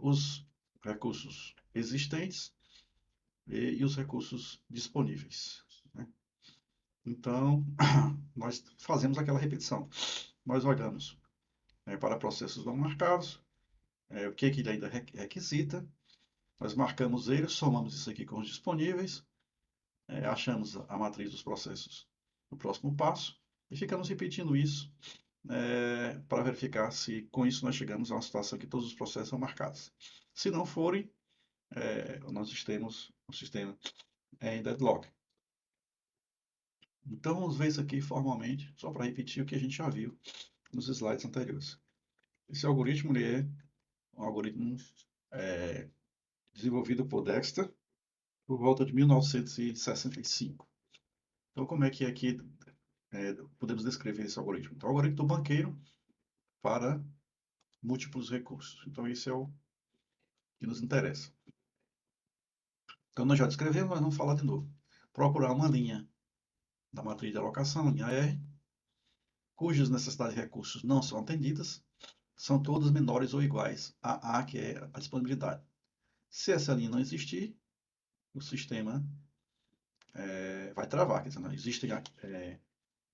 os recursos existentes e os recursos disponíveis, né? Então, nós fazemos aquela repetição. Nós olhamos para processos não marcados, o que ele ainda requisita, nós marcamos eles, somamos isso aqui com os disponíveis, achamos a matriz dos processos no próximo passo e ficamos repetindo isso para verificar se com isso nós chegamos a uma situação que todos os processos são marcados. Se não forem, nós temos o sistema em deadlock. Então vamos ver isso aqui formalmente, só para repetir o que a gente já viu nos slides anteriores. Esse algoritmo ele é um algoritmo é, desenvolvido por Dexter por volta de 1965. Então como é que aqui podemos descrever esse algoritmo? Então, o algoritmo do banqueiro para múltiplos recursos. Então esse é o que nos interessa. Então nós já descrevemos, mas vamos falar de novo. Procurar uma linha da matriz de alocação, linha R, cujas necessidades de recursos não são atendidas, são todas menores ou iguais a A, que é a disponibilidade. Se essa linha não existir, o sistema vai travar, quer dizer, não existem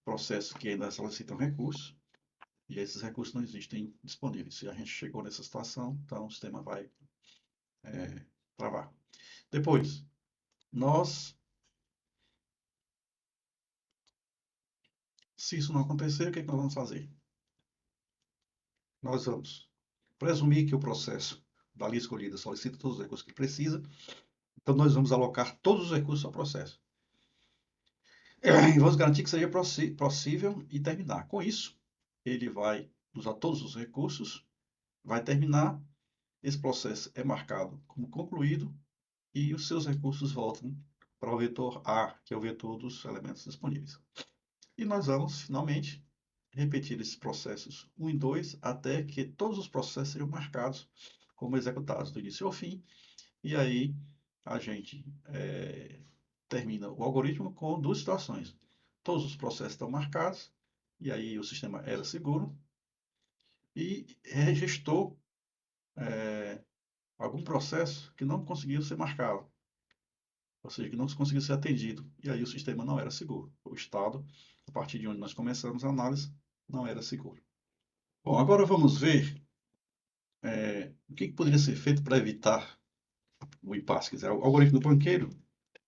processos que ainda solicitam recursos e esses recursos não existem disponíveis. Se a gente chegou nessa situação, então o sistema vai travar. Depois, se isso não acontecer, o que é que nós vamos fazer? Nós vamos presumir que o processo da linha escolhida solicita todos os recursos que precisa, então nós vamos alocar todos os recursos ao processo. E vamos garantir que seja possível e terminar. Com isso, ele vai usar todos os recursos, vai terminar, esse processo é marcado como concluído e os seus recursos voltam para o vetor A, que é o vetor dos elementos disponíveis. E nós vamos, finalmente, repetir esses processos 1 e 2 até que todos os processos sejam marcados como executados do início ao fim. E aí a gente termina o algoritmo com 2 situações. Todos os processos estão marcados, e aí o sistema era seguro, e registrou algum processo que não conseguiu ser marcado, ou seja, que não conseguiu ser atendido, e aí o sistema não era seguro. O estado, a partir de onde nós começamos a análise, não era seguro. Bom, agora vamos ver o que poderia ser feito para evitar o impasse. Quer dizer, o algoritmo do banqueiro,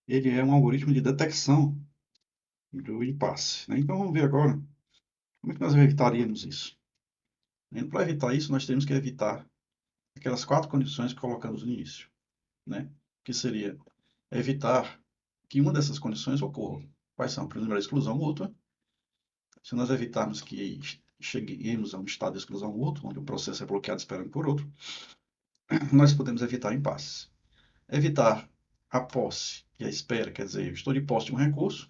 ele é um algoritmo de detecção do impasse, né? Então vamos ver agora como é que nós evitaríamos isso. Para evitar isso, nós temos que evitar aquelas 4 condições que colocamos no início, né? Que seria evitar que uma dessas condições ocorra. Quais são? Primeiro, a exclusão mútua. Se nós evitarmos que cheguemos a um estado de exclusão mútua, onde o processo é bloqueado esperando por outro, nós podemos evitar impasses. Evitar a posse e a espera, quer dizer, eu estou de posse de um recurso,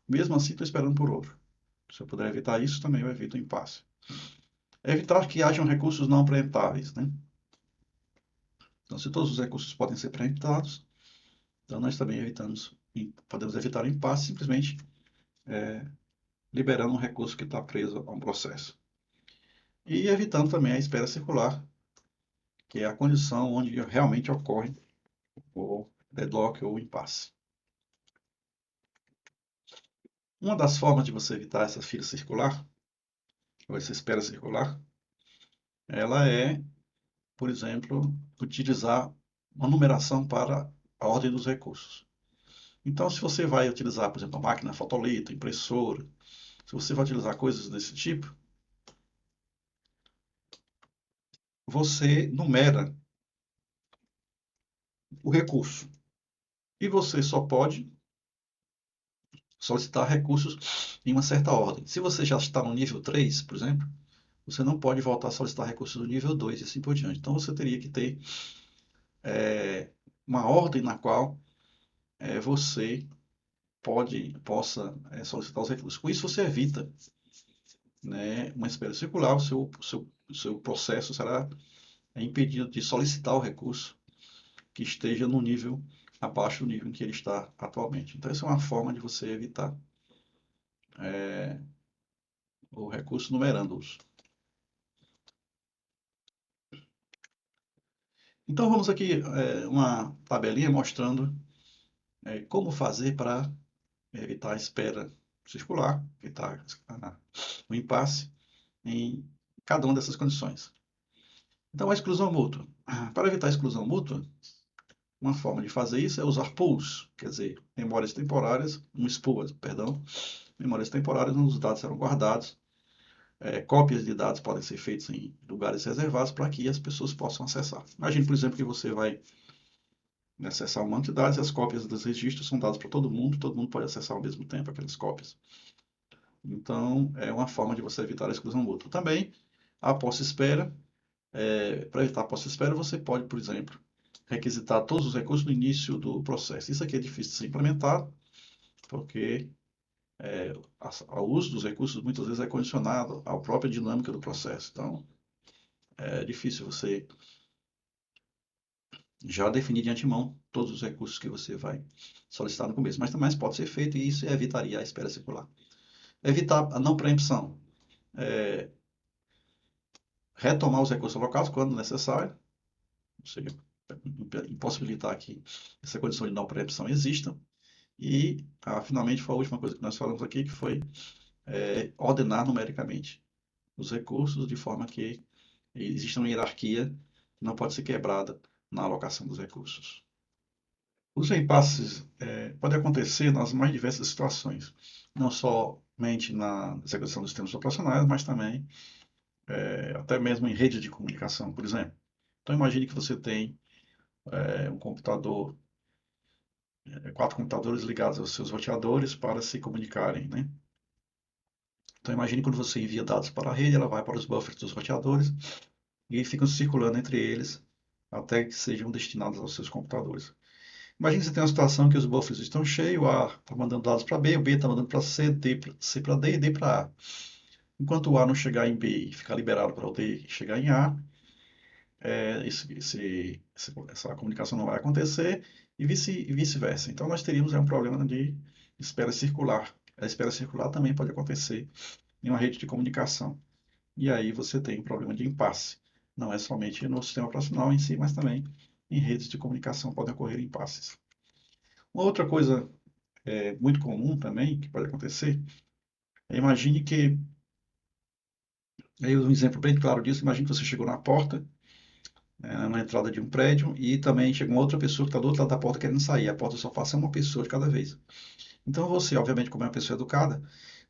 mesmo assim estou esperando por outro. Se eu puder evitar isso, também eu evito o impasse. Evitar que hajam recursos não preemptáveis, né? Então, se todos os recursos podem ser preemptados, então nós também podemos evitar o impasse simplesmente liberando um recurso que está preso a um processo. E evitando também a espera circular, que é a condição onde realmente ocorre o deadlock ou o impasse. Uma das formas de você evitar essa fila circular, ou essa espera circular, ela é, por exemplo, utilizar uma numeração para a ordem dos recursos. Então, se você vai utilizar, por exemplo, a máquina fotolita, impressora, se você vai utilizar coisas desse tipo, você numera o recurso. E você só pode solicitar recursos em uma certa ordem. Se você já está no nível 3, por exemplo, você não pode voltar a solicitar recursos do nível 2 e assim por diante. Então você teria que ter uma ordem na qual você possa solicitar os recursos. Com isso você evita, né, uma espera circular, o seu processo será impedido de solicitar o recurso que esteja no nível abaixo do nível em que ele está atualmente. Então essa é uma forma de você evitar o recurso numerando-os. Então vamos aqui uma tabelinha mostrando como fazer para evitar a espera circular, evitar o impasse em cada uma dessas condições. Então a exclusão mútua. Para evitar a exclusão mútua, uma forma de fazer isso é usar pools, quer dizer, memórias temporárias, perdão, memórias temporárias onde os dados serão guardados. Cópias de dados podem ser feitas em lugares reservados para que as pessoas possam acessar. Imagine, por exemplo, que você vai acessar um monte de dados e as cópias dos registros são dadas para todo mundo pode acessar ao mesmo tempo aquelas cópias. Então, é uma forma de você evitar a exclusão mútua. Também, a posse-espera, para evitar a posse-espera, você pode, por exemplo, requisitar todos os recursos no início do processo. Isso aqui é difícil de ser implementado, porque o uso dos recursos muitas vezes é condicionado à própria dinâmica do processo. Então, é difícil você já definir de antemão todos os recursos que você vai solicitar no começo, mas também pode ser feito e isso evitaria a espera circular. Evitar a não preempção. É, retomar os recursos alocados quando necessário, ou seja, impossibilitar que essa condição de não preempção exista. E, finalmente, foi a última coisa que nós falamos aqui, que foi ordenar numericamente os recursos de forma que exista uma hierarquia que não pode ser quebrada na alocação dos recursos. Os impasses podem acontecer nas mais diversas situações, não somente na execução dos sistemas operacionais, mas também até mesmo em redes de comunicação, por exemplo. Então imagine que você tem um computador, 4 computadores ligados aos seus roteadores para se comunicarem, né? Então imagine quando você envia dados para a rede, ela vai para os buffers dos roteadores e ficam circulando entre eles até que sejam destinados aos seus computadores. Imagine que você tem uma situação que os buffers estão cheios, o A está mandando dados para B, o B está mandando para C, C para D e D para A. Enquanto o A não chegar em B e ficar liberado para o D chegar em A, essa comunicação não vai acontecer e vice-versa. Então nós teríamos um problema de espera circular. A espera circular também pode acontecer em uma rede de comunicação. E aí você tem um problema de impasse. Não é somente no sistema operacional em si, mas também em redes de comunicação podem ocorrer impasses. Uma outra coisa muito comum também que pode acontecer, imagine que, aí um exemplo bem claro disso, imagine que você chegou na porta, na entrada de um prédio, e também chega uma outra pessoa que está do outro lado da porta querendo sair. A porta só passa uma pessoa de cada vez. Então você, obviamente, como é uma pessoa educada,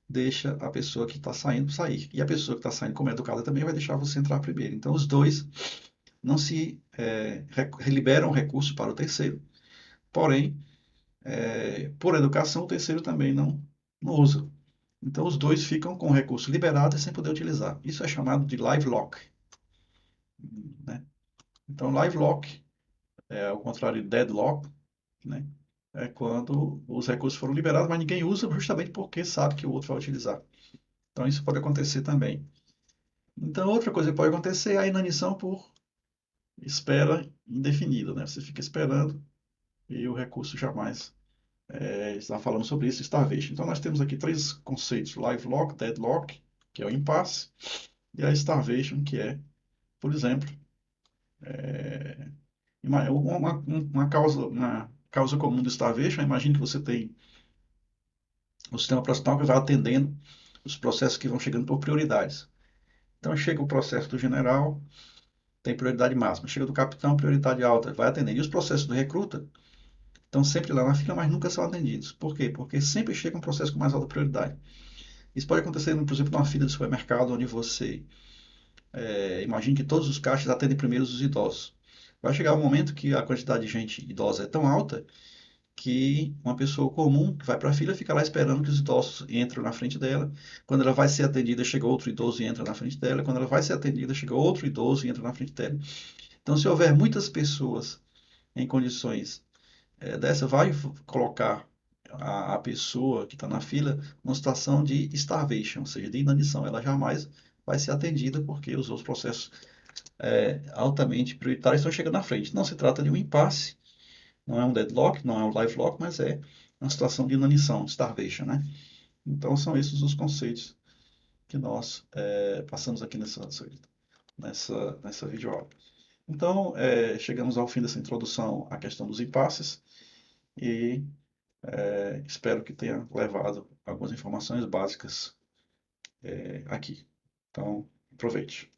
deixa a pessoa que está saindo sair. E a pessoa que está saindo, como é educada, também vai deixar você entrar primeiro. Então os dois não se liberam recurso para o terceiro, porém, por educação, o terceiro também não usa. Então, os dois ficam com o recurso liberado e sem poder utilizar. Isso é chamado de live lock, né? Então, live lock é ao contrário de deadlock, né? É quando os recursos foram liberados, mas ninguém usa justamente porque sabe que o outro vai utilizar. Então, isso pode acontecer também. Então, outra coisa que pode acontecer é a inanição por espera indefinida, né? Você fica esperando e o recurso jamais está falando sobre isso, starvation. Então, nós temos aqui três conceitos: live lock, deadlock, que é o impasse, e a starvation, que é, por exemplo, uma causa comum do starvation. Imagine que você tem o sistema operacional que vai atendendo os processos que vão chegando por prioridades. Então, chega o processo do general, tem prioridade máxima. Chega do capitão, prioridade alta, vai atendendo. E os processos do recruta estão sempre lá na fila, mas nunca são atendidos. Por quê? Porque sempre chega um processo com mais alta prioridade. Isso pode acontecer, por exemplo, numa fila de supermercado, onde você imagine que todos os caixas atendem primeiro os idosos. Vai chegar um momento que a quantidade de gente idosa é tão alta que uma pessoa comum que vai para a fila fica lá esperando que os idosos entrem na frente dela. Quando ela vai ser atendida, chega outro idoso e entra na frente dela. Quando ela vai ser atendida, chega outro idoso e entra na frente dela. Então, se houver muitas pessoas em condições dessa, vai colocar a pessoa que está na fila numa situação de starvation, ou seja, de inanição. Ela jamais vai ser atendida porque os outros processos altamente prioritários estão chegando na frente. Não se trata de um impasse, não é um deadlock, não é um live lock, mas é uma situação de inanição, starvation, né? Então são esses os conceitos que nós passamos aqui nessa videoaula. Então, chegamos ao fim dessa introdução à questão dos impasses e espero que tenha levado algumas informações básicas aqui. Então, aproveite.